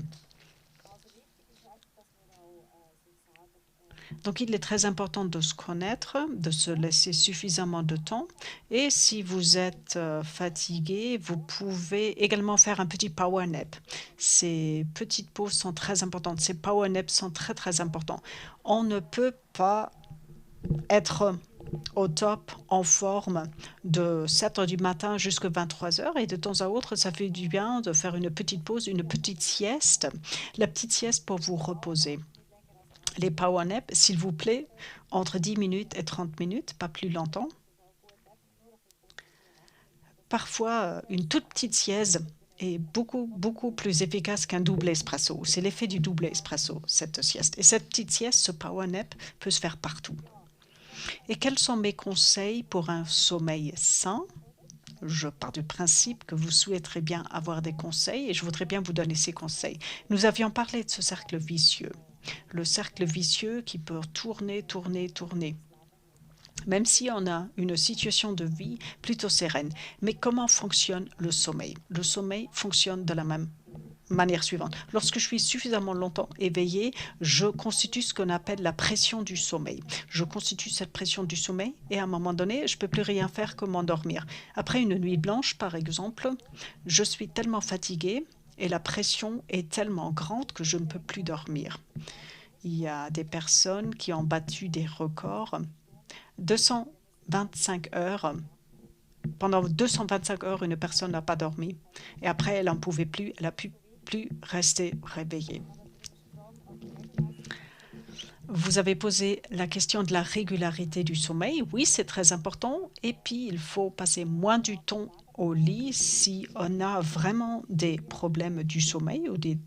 Donc, il est très important de se connaître, de se laisser suffisamment de temps. Et si vous êtes fatigué, vous pouvez également faire un petit power nap. Ces petites pauses sont très importantes. Ces power naps sont très, très importants. On ne peut pas être au top, en forme, de 7 heures du matin jusqu'à 23 heures. Et de temps à autre, ça fait du bien de faire une petite pause, une petite sieste. La petite sieste pour vous reposer. Les power naps, s'il vous plaît, entre 10 minutes et 30 minutes, pas plus longtemps. Parfois, une toute petite sieste est beaucoup, beaucoup plus efficace qu'un double espresso. C'est l'effet du double espresso, cette sieste. Et cette petite sieste, ce power nap, peut se faire partout. Et quels sont mes conseils pour un sommeil sain? Je pars du principe que vous souhaiterez bien avoir des conseils et je voudrais bien vous donner ces conseils. Nous avions parlé de ce cercle vicieux. Le cercle vicieux qui peut tourner, tourner, tourner. Même si on a une situation de vie plutôt sereine. Mais comment fonctionne le sommeil? Le sommeil fonctionne de la même manière suivante. Lorsque je suis suffisamment longtemps éveillée, je constitue ce qu'on appelle la pression du sommeil. Je constitue cette pression du sommeil et à un moment donné, je ne peux plus rien faire que m'endormir. Après une nuit blanche, par exemple, je suis tellement fatiguée et la pression est tellement grande que je ne peux plus dormir. Il y a des personnes qui ont battu des records. 225 heures. Pendant 225 heures, une personne n'a pas dormi. Et après, elle n'en pouvait plus. Elle a pu plus rester réveillée. Vous avez posé la question de la régularité du sommeil. Oui, c'est très important. Et puis, il faut passer moins du temps au lit si on a vraiment des problèmes du sommeil ou des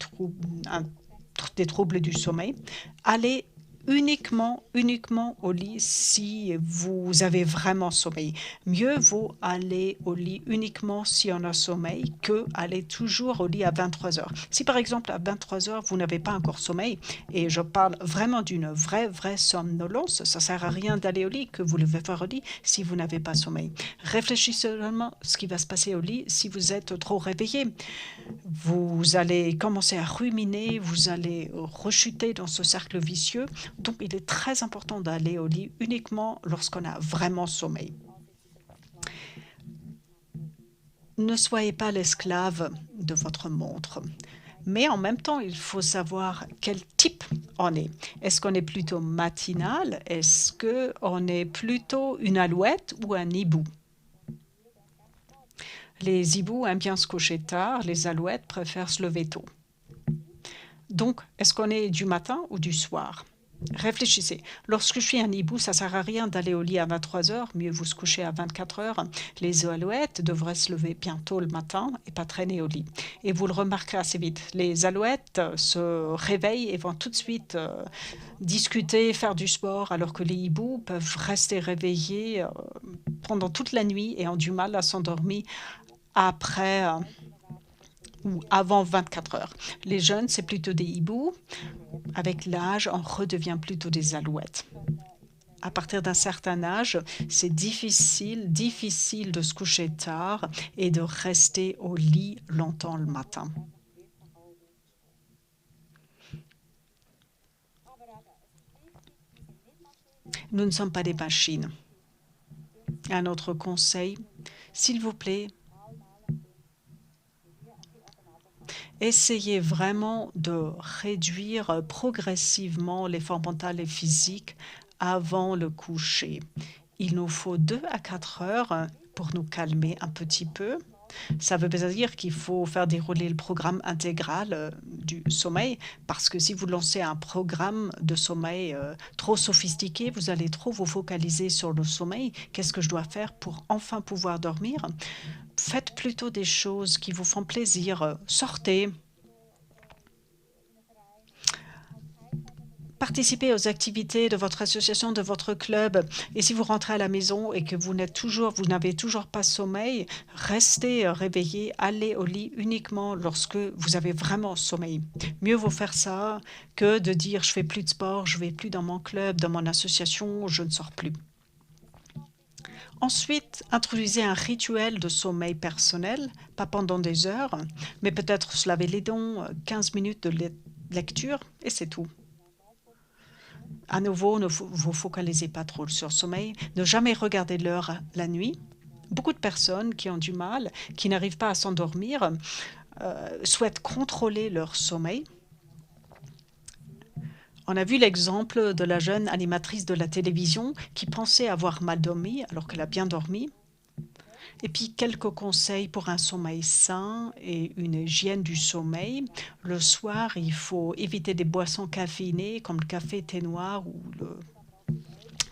troubles du sommeil. Allez uniquement au lit si vous avez vraiment sommeil. Mieux vaut aller au lit uniquement si on a sommeil que aller toujours au lit à 23 heures. Si par exemple à 23 heures vous n'avez pas encore sommeil, et je parle vraiment d'une vraie somnolence, ça ne sert à rien d'aller au lit, que vous devez faire au lit si vous n'avez pas sommeil. Réfléchissez seulement à ce qui va se passer au lit si vous êtes trop réveillé. Vous allez commencer à ruminer, vous allez rechuter dans ce cercle vicieux. Donc, il est très important d'aller au lit uniquement lorsqu'on a vraiment sommeil. Ne soyez pas l'esclave de votre montre. Mais en même temps, il faut savoir quel type on est. Est-ce qu'on est plutôt matinal? Est-ce qu'on est plutôt une alouette ou un hibou? Les hiboux aiment bien se coucher tard, les alouettes préfèrent se lever tôt. Donc, est-ce qu'on est du matin ou du soir? Réfléchissez. Lorsque je suis un hibou, ça ne sert à rien d'aller au lit à 23 heures, mieux vous se coucher à 24 heures. Les alouettes devraient se lever bientôt le matin et pas traîner au lit. Et vous le remarquerez assez vite. Les alouettes se réveillent et vont tout de suite discuter, faire du sport, alors que les hiboux peuvent rester réveillés pendant toute la nuit et ont du mal à s'endormir après ou avant 24 heures. Les jeunes, c'est plutôt des hiboux. Avec l'âge, on redevient plutôt des alouettes. À partir d'un certain âge, c'est difficile de se coucher tard et de rester au lit longtemps le matin. Nous ne sommes pas des machines. Un autre conseil, s'il vous plaît, essayez vraiment de réduire progressivement l'effort mental et physique avant le coucher. Il nous faut 2 à 4 heures pour nous calmer un petit peu. Ça veut pas dire qu'il faut faire dérouler le programme intégral du sommeil, parce que si vous lancez un programme de sommeil trop sophistiqué, vous allez trop vous focaliser sur le sommeil. Qu'est-ce que je dois faire pour enfin pouvoir dormir? Faites plutôt des choses qui vous font plaisir. Sortez. Participez aux activités de votre association, de votre club. Et si vous rentrez à la maison et que vous n'avez toujours pas sommeil, restez réveillé, allez au lit uniquement lorsque vous avez vraiment sommeil. Mieux vaut faire ça que de dire je fais plus de sport, je vais plus dans mon club, dans mon association, je ne sors plus. Ensuite, introduisez un rituel de sommeil personnel, pas pendant des heures, mais peut-être se laver les dents, 15 minutes de lecture, et c'est tout. À nouveau, ne vous focalisez pas trop sur le sommeil. Ne jamais regarder l'heure la nuit. Beaucoup de personnes qui ont du mal, qui n'arrivent pas à s'endormir, souhaitent contrôler leur sommeil. On a vu l'exemple de la jeune animatrice de la télévision qui pensait avoir mal dormi alors qu'elle a bien dormi. Et puis quelques conseils pour un sommeil sain et une hygiène du sommeil. Le soir, il faut éviter des boissons caféinées comme le café, thé noir ou le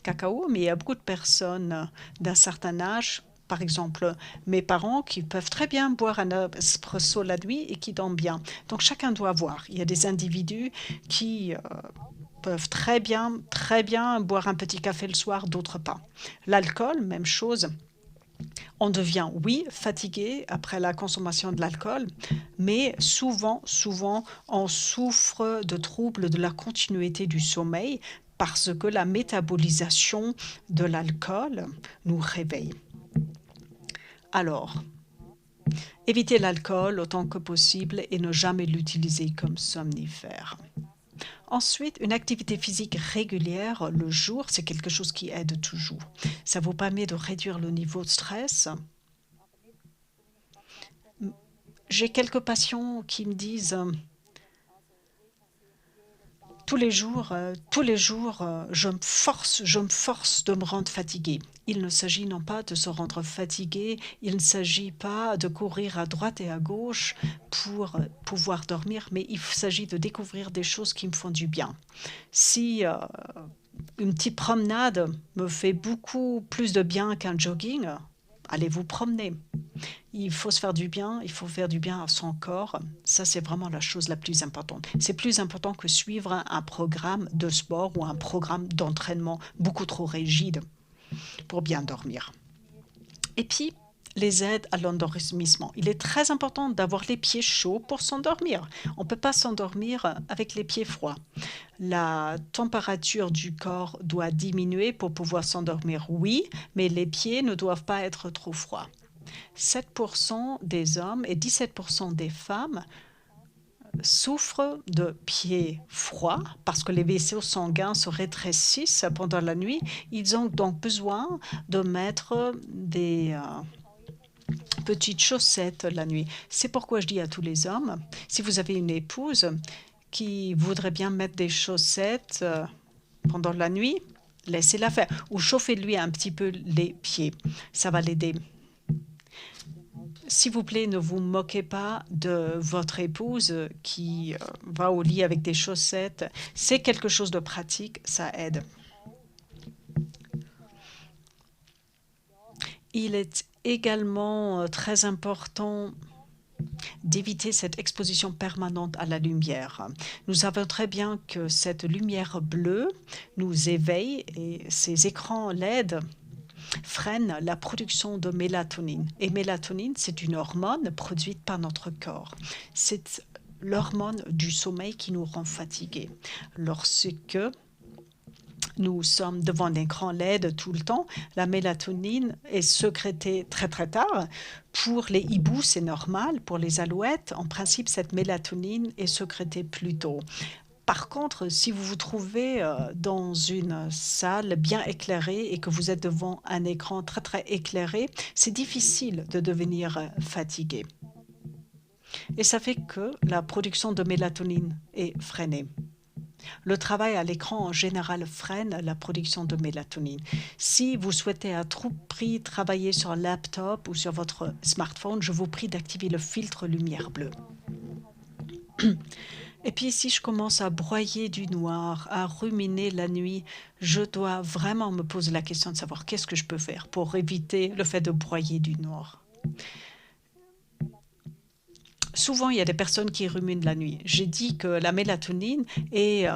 cacao. Mais il y a beaucoup de personnes d'un certain âge, par exemple mes parents, qui peuvent très bien boire un espresso la nuit et qui dorment bien. Donc chacun doit voir. Il y a des individus qui peuvent très bien boire un petit café le soir, d'autres pas. L'alcool, même chose. On devient, oui, fatigué après la consommation de l'alcool, mais souvent, on souffre de troubles de la continuité du sommeil parce que la métabolisation de l'alcool nous réveille. Alors, évitez l'alcool autant que possible et ne jamais l'utiliser comme somnifère. Ensuite, une activité physique régulière le jour, c'est quelque chose qui aide toujours. Ça vous permet de réduire le niveau de stress. J'ai quelques patients qui me disent tous les jours, je me force de me rendre fatigué. Il ne s'agit non pas de se rendre fatigué, il ne s'agit pas de courir à droite et à gauche pour pouvoir dormir, mais il s'agit de découvrir des choses qui me font du bien. Si une petite promenade me fait beaucoup plus de bien qu'un jogging, allez vous promener. Il faut se faire du bien, il faut faire du bien à son corps. Ça, c'est vraiment la chose la plus importante. C'est plus important que suivre un programme de sport ou un programme d'entraînement beaucoup trop rigide pour bien dormir. Et puis, les aides à l'endormissement. Il est très important d'avoir les pieds chauds pour s'endormir. On ne peut pas s'endormir avec les pieds froids. La température du corps doit diminuer pour pouvoir s'endormir, oui, mais les pieds ne doivent pas être trop froids. 7% des hommes et 17% des femmes souffrent de pieds froids parce que les vaisseaux sanguins se rétrécissent pendant la nuit. Ils ont donc besoin de mettre des petites chaussettes la nuit. C'est pourquoi je dis à tous les hommes, si vous avez une épouse qui voudrait bien mettre des chaussettes pendant la nuit, laissez-la faire. Ou chauffez-lui un petit peu les pieds. Ça va l'aider. S'il vous plaît, ne vous moquez pas de votre épouse qui va au lit avec des chaussettes. C'est quelque chose de pratique, ça aide. Il est également très important d'éviter cette exposition permanente à la lumière. Nous savons très bien que cette lumière bleue nous éveille et ces écrans LED freine la production de mélatonine. Et mélatonine, c'est une hormone produite par notre corps. C'est l'hormone du sommeil qui nous rend fatigués. Lorsque nous sommes devant l'écran LED tout le temps, la mélatonine est sécrétée très très tard. Pour les hiboux, c'est normal. Pour les alouettes, en principe, cette mélatonine est sécrétée plus tôt. Par contre, si vous vous trouvez dans une salle bien éclairée et que vous êtes devant un écran très très éclairé, c'est difficile de devenir fatigué. Et ça fait que la production de mélatonine est freinée. Le travail à l'écran en général freine la production de mélatonine. Si vous souhaitez à tout prix travailler sur un laptop ou sur votre smartphone, je vous prie d'activer le filtre lumière bleue. Et puis si je commence à broyer du noir, à ruminer la nuit, je dois vraiment me poser la question de savoir qu'est-ce que je peux faire pour éviter le fait de broyer du noir. Souvent, il y a des personnes qui ruminent la nuit. J'ai dit que la mélatonine est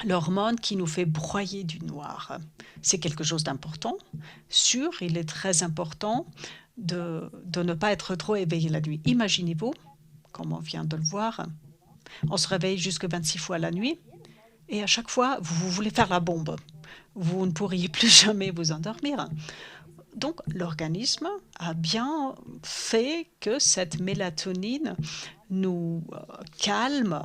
l'hormone qui nous fait broyer du noir. C'est quelque chose d'important. Sûr, il est très important de ne pas être trop éveillé la nuit. Imaginez-vous, comme on vient de le voir, on se réveille jusque 26 fois la nuit et à chaque fois, vous voulez faire la bombe. Vous ne pourriez plus jamais vous endormir. Donc, l'organisme a bien fait que cette mélatonine nous calme,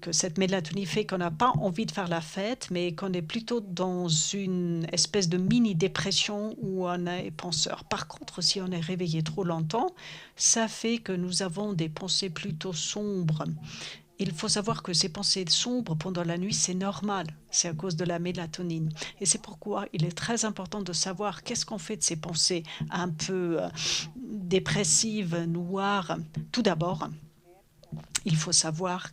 que cette mélatonine fait qu'on n'a pas envie de faire la fête, mais qu'on est plutôt dans une espèce de mini-dépression où on est penseur. Par contre, si on est réveillé trop longtemps, ça fait que nous avons des pensées plutôt sombres. Il faut savoir que ces pensées sombres pendant la nuit, c'est normal, c'est à cause de la mélatonine. Et c'est pourquoi il est très important de savoir qu'est-ce qu'on fait de ces pensées un peu dépressives, noires. Tout d'abord, il faut savoir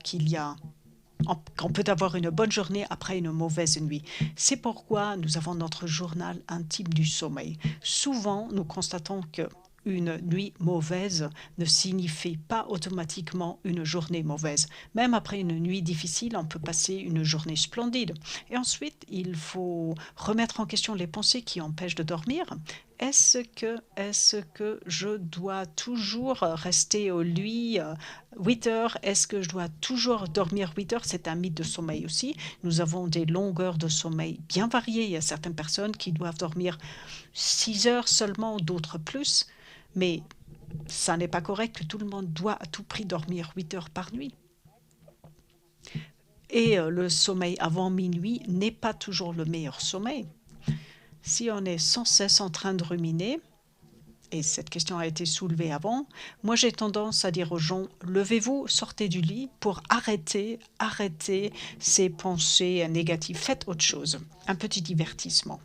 qu'on peut avoir une bonne journée après une mauvaise nuit. C'est pourquoi nous avons notre journal intime du sommeil. Souvent, nous constatons que une nuit mauvaise ne signifie pas automatiquement une journée mauvaise. Même après une nuit difficile, on peut passer une journée splendide. Et ensuite, il faut remettre en question les pensées qui empêchent de dormir. Est-ce que je dois toujours rester au lit 8 heures? Est-ce que je dois toujours dormir 8 heures? C'est un mythe de sommeil aussi. Nous avons des longueurs de sommeil bien variées. Il y a certaines personnes qui doivent dormir 6 heures seulement, d'autres plus. Mais ça n'est pas correct que tout le monde doit à tout prix dormir 8 heures par nuit. Et le sommeil avant minuit n'est pas toujours le meilleur sommeil. Si on est sans cesse en train de ruminer, et cette question a été soulevée avant, moi j'ai tendance à dire aux gens, levez-vous, sortez du lit pour arrêter ces pensées négatives. Faites autre chose, un petit divertissement.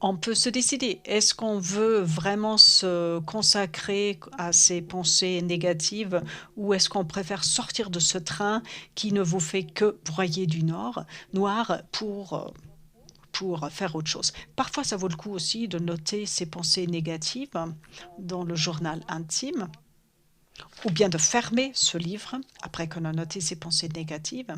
On peut se décider, est-ce qu'on veut vraiment se consacrer à ces pensées négatives ou est-ce qu'on préfère sortir de ce train qui ne vous fait que broyer du noir pour faire autre chose. Parfois, ça vaut le coup aussi de noter ces pensées négatives dans le journal intime ou bien de fermer ce livre après qu'on a noté ces pensées négatives.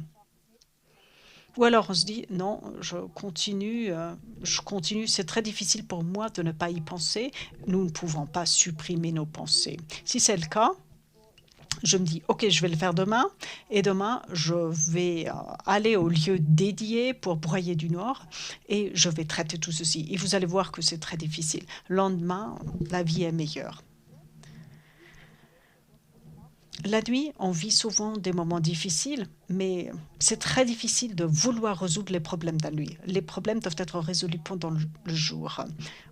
Ou alors on se dit, non, je continue, c'est très difficile pour moi de ne pas y penser. Nous ne pouvons pas supprimer nos pensées. Si c'est le cas, je me dis, ok, je vais le faire demain, et demain, je vais aller au lieu dédié pour broyer du noir, et je vais traiter tout ceci. Et vous allez voir que c'est très difficile. Le lendemain, la vie est meilleure. La nuit, on vit souvent des moments difficiles, mais c'est très difficile de vouloir résoudre les problèmes de la nuit. Les problèmes doivent être résolus pendant le jour.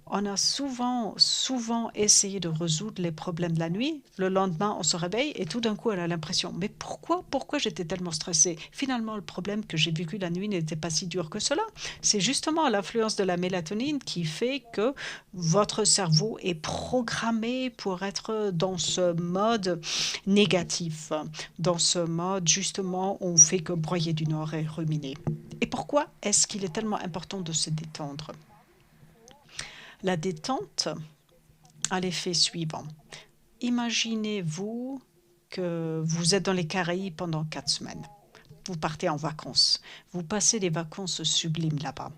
On a souvent essayé de résoudre les problèmes de la nuit. Le lendemain, on se réveille et tout d'un coup, on a l'impression, mais pourquoi j'étais tellement stressée? Finalement, le problème que j'ai vécu la nuit n'était pas si dur que cela. C'est justement l'influence de la mélatonine qui fait que votre cerveau est programmé pour être dans ce mode négatif, dans ce mode justement où on fait que broyer du noir et ruminer. Et pourquoi est-ce qu'il est tellement important de se détendre? La détente a l'effet suivant. Imaginez-vous que vous êtes dans les Caraïbes pendant 4 semaines. Vous partez en vacances. Vous passez des vacances sublimes là-bas.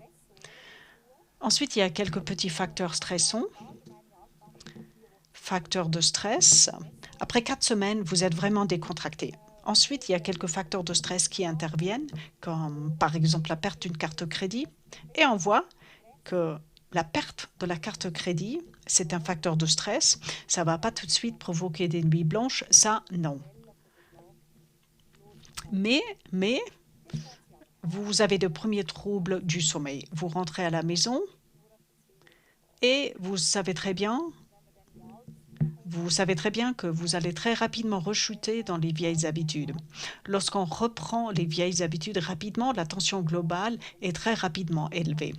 Ensuite, il y a quelques petits facteurs stressants. Facteurs de stress. Après 4 semaines, vous êtes vraiment décontracté. Ensuite, il y a quelques facteurs de stress qui interviennent, comme par exemple la perte d'une carte crédit. Et on voit que la perte de la carte crédit, c'est un facteur de stress. Ça ne va pas tout de suite provoquer des nuits blanches, ça non. Mais vous avez de premiers troubles du sommeil. Vous rentrez à la maison et vous savez très bien que vous allez très rapidement rechuter dans les vieilles habitudes. Lorsqu'on reprend les vieilles habitudes rapidement, la tension globale est très rapidement élevée.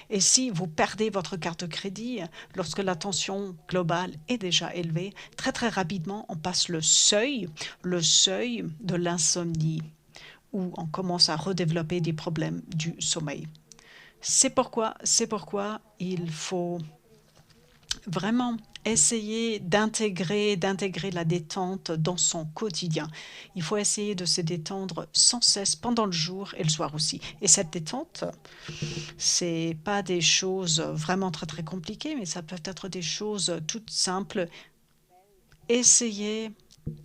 Et si vous perdez votre carte de crédit, lorsque la tension globale est déjà élevée, très très rapidement, on passe le seuil de l'insomnie, où on commence à redévelopper des problèmes du sommeil. C'est pourquoi il faut vraiment essayer d'intégrer la détente dans son quotidien. Il faut essayer de se détendre sans cesse pendant le jour et le soir aussi. Et cette détente, c'est pas des choses vraiment très très compliquées, mais ça peut être des choses toutes simples. Essayez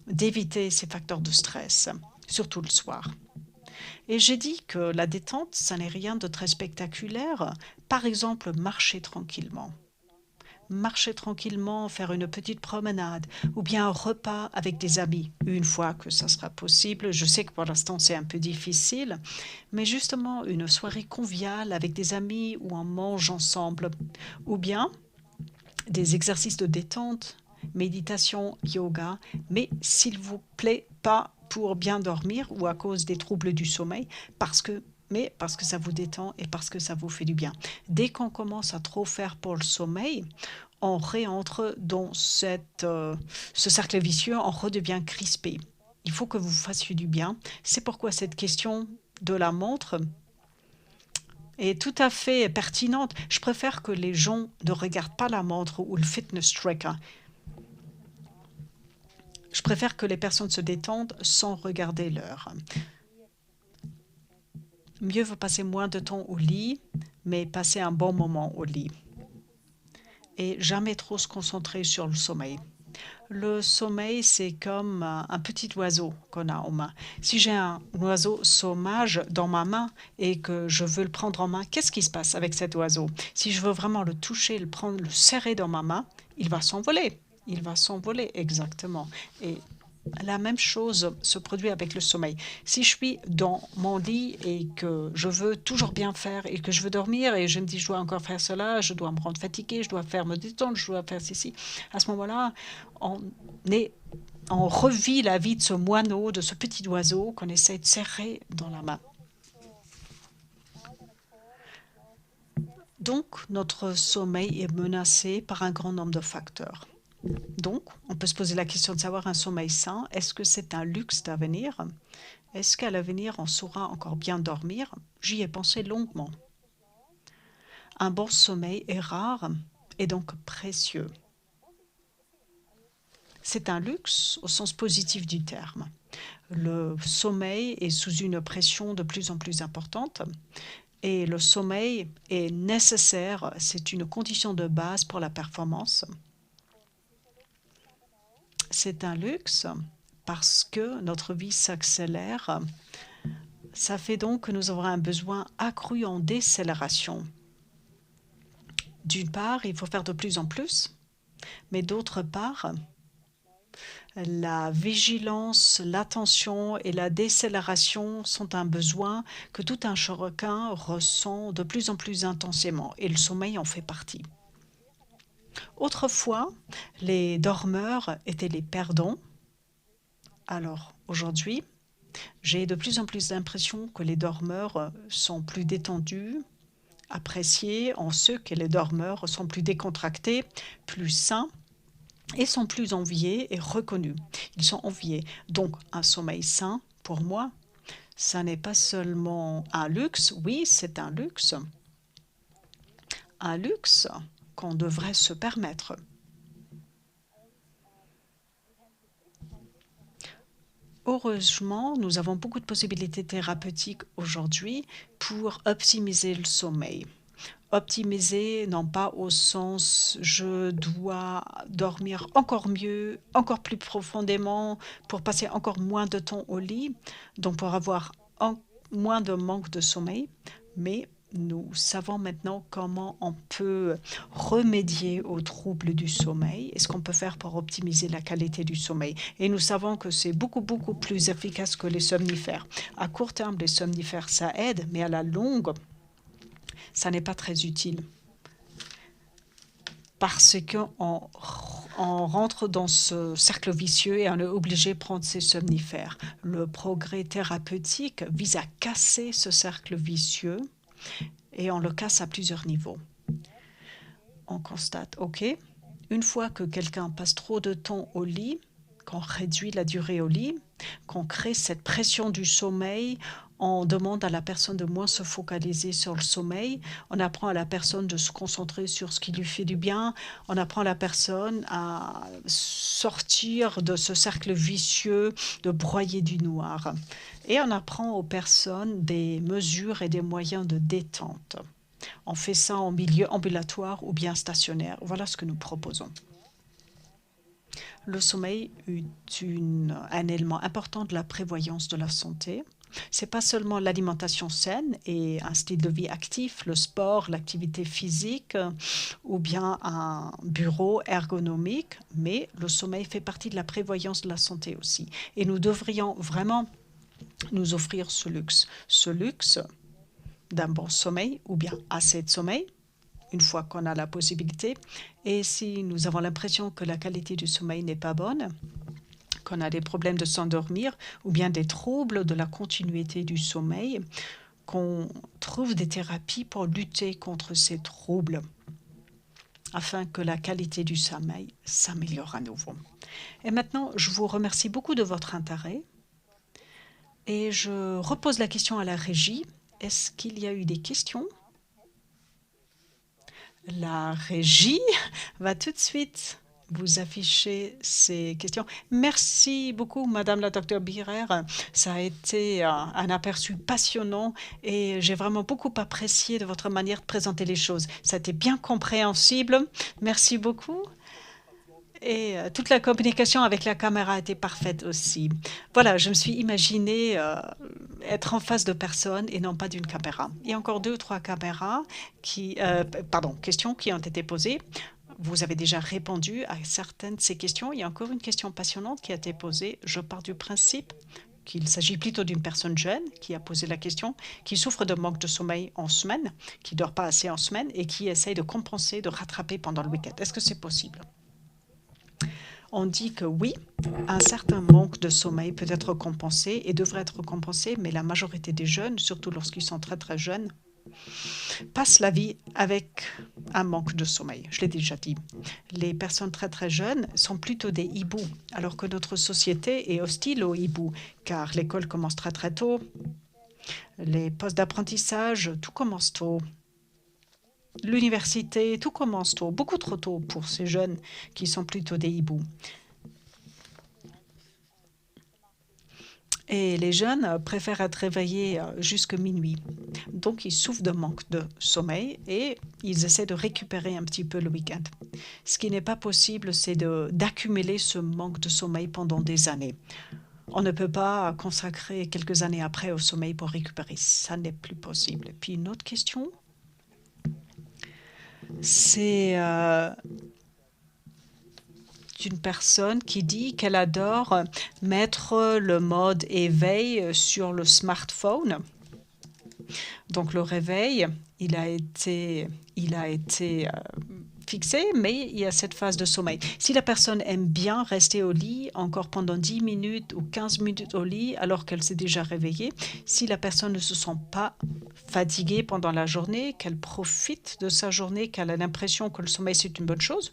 d'éviter ces facteurs de stress, surtout le soir. Et j'ai dit que la détente, ça n'est rien de très spectaculaire. Par exemple, marcher tranquillement, faire une petite promenade ou bien un repas avec des amis, une fois que ça sera possible. Je sais que pour l'instant c'est un peu difficile, mais justement une soirée conviviale avec des amis où on mange ensemble, ou bien des exercices de détente, méditation, yoga, mais s'il vous plaît pas pour bien dormir ou à cause des troubles du sommeil, mais parce que ça vous détend et parce que ça vous fait du bien. Dès qu'on commence à trop faire pour le sommeil, on réentre dans ce cercle vicieux, on redevient crispé. Il faut que vous fassiez du bien. C'est pourquoi cette question de la montre est tout à fait pertinente. Je préfère que les gens ne regardent pas la montre ou le fitness tracker. Je préfère que les personnes se détendent sans regarder l'heure. Mieux vaut passer moins de temps au lit, mais passer un bon moment au lit. Et jamais trop se concentrer sur le sommeil. Le sommeil, c'est comme un petit oiseau qu'on a en main. Si j'ai un oiseau sauvage dans ma main et que je veux le prendre en main, qu'est-ce qui se passe avec cet oiseau? Si je veux vraiment le toucher, le prendre, le serrer dans ma main, il va s'envoler. Il va s'envoler, exactement. Et la même chose se produit avec le sommeil. Si je suis dans mon lit et que je veux toujours bien faire et que je veux dormir et je me dis je dois encore faire cela, je dois me rendre fatigué, je dois faire me détendre, je dois faire ceci, à ce moment-là, on, on revit la vie de ce moineau, de ce petit oiseau qu'on essaie de serrer dans la main. Donc, notre sommeil est menacé par un grand nombre de facteurs. Donc, on peut se poser la question de savoir un sommeil sain, est-ce que c'est un luxe d'avenir? Est-ce qu'à l'avenir, on saura encore bien dormir? J'y ai pensé longuement. Un bon sommeil est rare et donc précieux. C'est un luxe au sens positif du terme. Le sommeil est sous une pression de plus en plus importante et le sommeil est nécessaire, c'est une condition de base pour la performance. C'est un luxe parce que notre vie s'accélère. Ça fait donc que nous aurons un besoin accru en décélération. D'une part, il faut faire de plus en plus, mais d'autre part, la vigilance, l'attention et la décélération sont un besoin que tout un chacun ressent de plus en plus intensément et le sommeil en fait partie. Autrefois, les dormeurs étaient les perdants. Alors aujourd'hui, j'ai de plus en plus l'impression que les dormeurs sont plus détendus, appréciés en ce que les dormeurs sont plus décontractés, plus sains et sont plus enviés et reconnus. Ils sont enviés. Donc un sommeil sain, pour moi, ça n'est pas seulement un luxe, oui, c'est un luxe qu'on devrait se permettre. Heureusement, nous avons beaucoup de possibilités thérapeutiques aujourd'hui pour optimiser le sommeil. Optimiser, non pas au sens je dois dormir encore mieux, encore plus profondément, pour passer encore moins de temps au lit, donc pour avoir moins de manque de sommeil, mais nous savons maintenant comment on peut remédier aux troubles du sommeil et ce qu'on peut faire pour optimiser la qualité du sommeil. Et nous savons que c'est beaucoup, beaucoup plus efficace que les somnifères. À court terme, les somnifères, ça aide, mais à la longue, ça n'est pas très utile parce qu'on rentre dans ce cercle vicieux et on est obligé de prendre ces somnifères. Le progrès thérapeutique vise à casser ce cercle vicieux et on le casse à plusieurs niveaux. On constate, OK, une fois que quelqu'un passe trop de temps au lit, qu'on réduit la durée au lit, qu'on crée cette pression du sommeil, on demande à la personne de moins se focaliser sur le sommeil, on apprend à la personne de se concentrer sur ce qui lui fait du bien, on apprend à la personne à sortir de ce cercle vicieux, de broyer du noir. Et on apprend aux personnes des mesures et des moyens de détente. On fait ça en milieu ambulatoire ou bien stationnaire. Voilà ce que nous proposons. Le sommeil est un élément important de la prévoyance de la santé. Ce n'est pas seulement l'alimentation saine et un style de vie actif, le sport, l'activité physique ou bien un bureau ergonomique, mais le sommeil fait partie de la prévoyance de la santé aussi. Et nous devrions vraiment nous offrir ce luxe d'un bon sommeil ou bien assez de sommeil, une fois qu'on a la possibilité. Et si nous avons l'impression que la qualité du sommeil n'est pas bonne, qu'on a des problèmes de s'endormir ou bien des troubles de la continuité du sommeil, qu'on trouve des thérapies pour lutter contre ces troubles afin que la qualité du sommeil s'améliore à nouveau. Et maintenant, je vous remercie beaucoup de votre intérêt et je repose la question à la régie. Est-ce qu'il y a eu des questions? La régie va tout de suite vous afficher ces questions. Merci beaucoup, Madame la Docteur Birer. Ça a été un aperçu passionnant et j'ai vraiment beaucoup apprécié de votre manière de présenter les choses. Ça a été bien compréhensible. Merci beaucoup. Et toute la communication avec la caméra était parfaite aussi. Voilà, je me suis imaginé être en face de personnes et non pas d'une caméra. Il y a encore 2 ou 3 caméras questions qui ont été posées. Vous avez déjà répondu à certaines de ces questions. Il y a encore une question passionnante qui a été posée. Je pars du principe qu'il s'agit plutôt d'une personne jeune qui a posé la question, qui souffre de manque de sommeil en semaine, qui ne dort pas assez en semaine et qui essaye de compenser, de rattraper pendant le week-end. Est-ce que c'est possible? On dit que oui, un certain manque de sommeil peut être compensé et devrait être compensé, mais la majorité des jeunes, surtout lorsqu'ils sont très très jeunes, passent la vie avec un manque de sommeil. Je l'ai déjà dit. Les personnes très très jeunes sont plutôt des hiboux, alors que notre société est hostile aux hiboux, car l'école commence très très tôt, les postes d'apprentissage, tout commence tôt. L'université, tout commence tôt, beaucoup trop tôt pour ces jeunes qui sont plutôt des hiboux. Et les jeunes préfèrent être réveillés jusqu'à minuit. Donc, ils souffrent de manque de sommeil et ils essaient de récupérer un petit peu le week-end. Ce qui n'est pas possible, c'est d'accumuler ce manque de sommeil pendant des années. On ne peut pas consacrer quelques années après au sommeil pour récupérer. Ça n'est plus possible. Et puis, une autre question, c'est une personne qui dit qu'elle adore mettre le mode éveil sur le smartphone. Donc le réveil, il a été fixé, mais il y a cette phase de sommeil. Si la personne aime bien rester au lit encore pendant 10 minutes ou 15 minutes au lit alors qu'elle s'est déjà réveillée, si la personne ne se sent pas fatiguée pendant la journée, qu'elle profite de sa journée, qu'elle a l'impression que le sommeil c'est une bonne chose,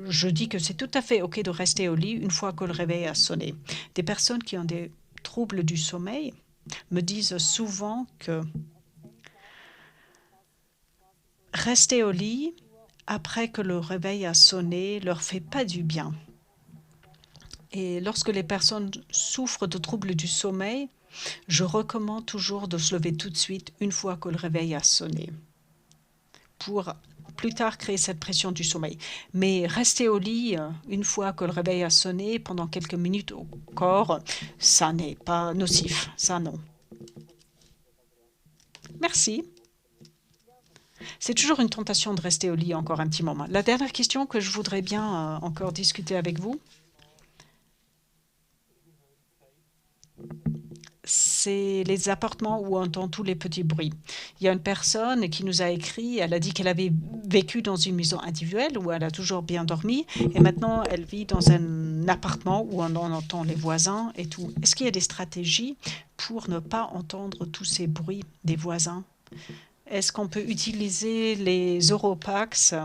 je dis que c'est tout à fait OK de rester au lit une fois que le réveil a sonné. Des personnes qui ont des troubles du sommeil me disent souvent que rester au lit après que le réveil a sonné leur fait pas du bien. Et lorsque les personnes souffrent de troubles du sommeil, je recommande toujours de se lever tout de suite une fois que le réveil a sonné. pour plus tard créer cette pression du sommeil. Mais rester au lit une fois que le réveil a sonné pendant quelques minutes au corps, ça n'est pas nocif, ça non. Merci. C'est toujours une tentation de rester au lit encore un petit moment. La dernière question que je voudrais bien encore discuter avec vous, c'est les appartements où on entend tous les petits bruits. Il y a une personne qui nous a écrit, elle a dit qu'elle avait vécu dans une maison individuelle où elle a toujours bien dormi et maintenant elle vit dans un appartement où on entend les voisins et tout. Est-ce qu'il y a des stratégies pour ne pas entendre tous ces bruits des voisins? Est-ce qu'on peut utiliser les Europax?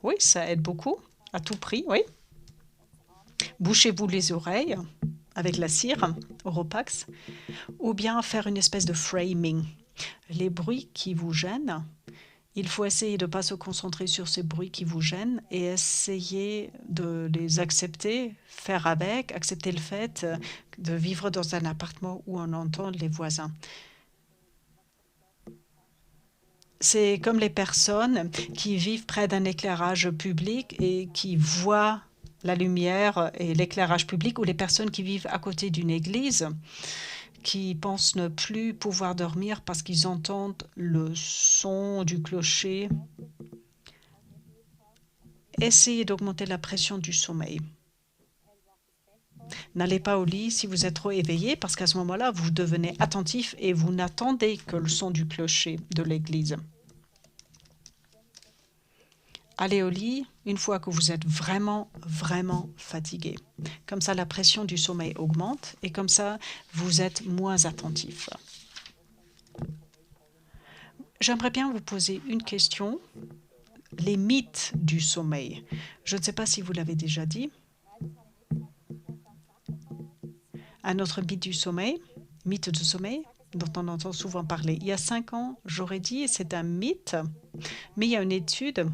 Oui, ça aide beaucoup, à tout prix, oui. Bouchez-vous les oreilles avec la cire, Europax, ou bien faire une espèce de framing. Les bruits qui vous gênent, il faut essayer de ne pas se concentrer sur ces bruits qui vous gênent et essayer de les accepter, faire avec, accepter le fait de vivre dans un appartement où on entend les voisins. C'est comme les personnes qui vivent près d'un éclairage public et qui voient la lumière et l'éclairage public, ou les personnes qui vivent à côté d'une église, qui pensent ne plus pouvoir dormir parce qu'ils entendent le son du clocher. Essayez d'augmenter la pression du sommeil. N'allez pas au lit si vous êtes trop éveillé, parce qu'à ce moment-là, vous devenez attentif et vous n'attendez que le son du clocher de l'église. Allez au lit une fois que vous êtes vraiment, vraiment fatigué. Comme ça, la pression du sommeil augmente et comme ça, vous êtes moins attentif. J'aimerais bien vous poser une question. Les mythes du sommeil. Je ne sais pas si vous l'avez déjà dit. Un autre mythe du sommeil, dont on entend souvent parler. Il y a 5 ans, j'aurais dit, c'est un mythe, mais il y a une étude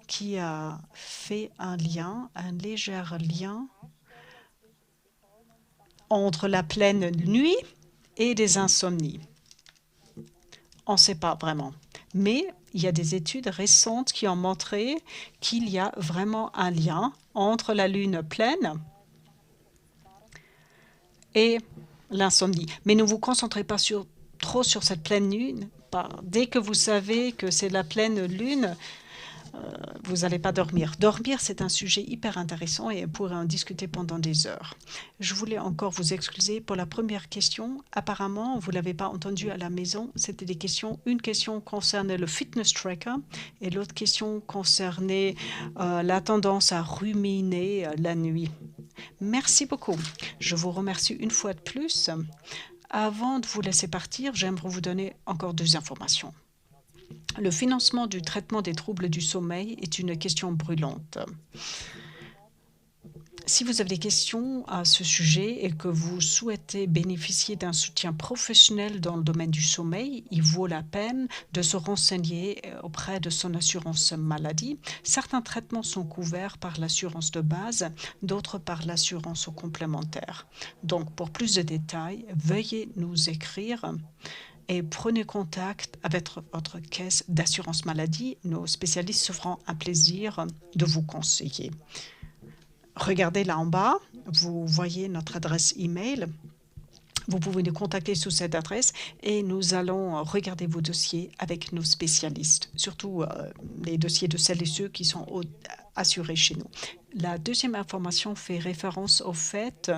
qui a fait un léger lien entre la pleine nuit et des insomnies. On ne sait pas vraiment. Mais il y a des études récentes qui ont montré qu'il y a vraiment un lien entre la lune pleine et l'insomnie. Mais ne vous concentrez pas trop sur cette pleine lune. Dès que vous savez que c'est la pleine lune, vous n'allez pas dormir. Dormir, c'est un sujet hyper intéressant et on pourrait en discuter pendant des heures. Je voulais encore vous excuser pour la première question. Apparemment, vous ne l'avez pas entendu à la maison. C'était des questions. Une question concernait le fitness tracker et l'autre question concernait la tendance à ruminer la nuit. Merci beaucoup. Je vous remercie une fois de plus. Avant de vous laisser partir, j'aimerais vous donner encore 2 informations. Le financement du traitement des troubles du sommeil est une question brûlante. Si vous avez des questions à ce sujet et que vous souhaitez bénéficier d'un soutien professionnel dans le domaine du sommeil, il vaut la peine de se renseigner auprès de son assurance maladie. Certains traitements sont couverts par l'assurance de base, d'autres par l'assurance complémentaire. Donc, pour plus de détails, veuillez nous écrire et prenez contact avec votre caisse d'assurance maladie. Nos spécialistes se feront un plaisir de vous conseiller. Regardez là en bas, vous voyez notre adresse email. Vous pouvez nous contacter sous cette adresse et nous allons regarder vos dossiers avec nos spécialistes, surtout les dossiers de celles et ceux qui sont assurés chez nous. La deuxième information fait référence au fait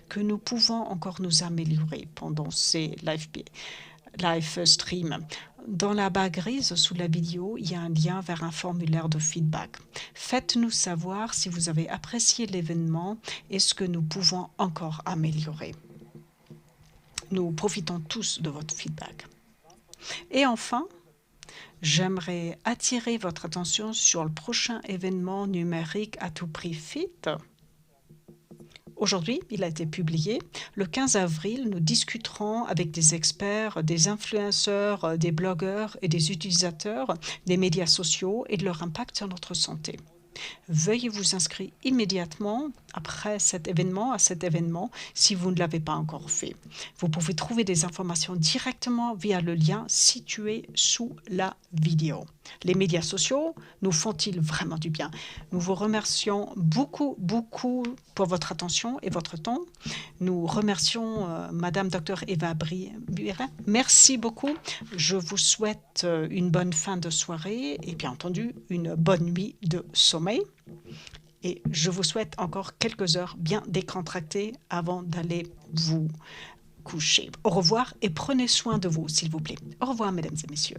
que nous pouvons encore nous améliorer pendant ces live stream. Dans la barre grise sous la vidéo, il y a un lien vers un formulaire de feedback. Faites-nous savoir si vous avez apprécié l'événement et ce que nous pouvons encore améliorer. Nous profitons tous de votre feedback. Et enfin, j'aimerais attirer votre attention sur le prochain événement numérique à tout prix FIT. Aujourd'hui, il a été publié. Le 15 avril, nous discuterons avec des experts, des influenceurs, des blogueurs et des utilisateurs des médias sociaux et de leur impact sur notre santé. Veuillez vous inscrire immédiatement après cet événement, si vous ne l'avez pas encore fait. Vous pouvez trouver des informations directement via le lien situé sous la vidéo. Les médias sociaux nous font-ils vraiment du bien? Nous vous remercions beaucoup, beaucoup pour votre attention et votre temps. Nous remercions Madame Dr Eva Buirin. Merci beaucoup. Je vous souhaite une bonne fin de soirée et bien entendu une bonne nuit de sommeil. Et je vous souhaite encore quelques heures bien décontractées avant d'aller vous coucher. Au revoir et prenez soin de vous, s'il vous plaît. Au revoir, mesdames et messieurs.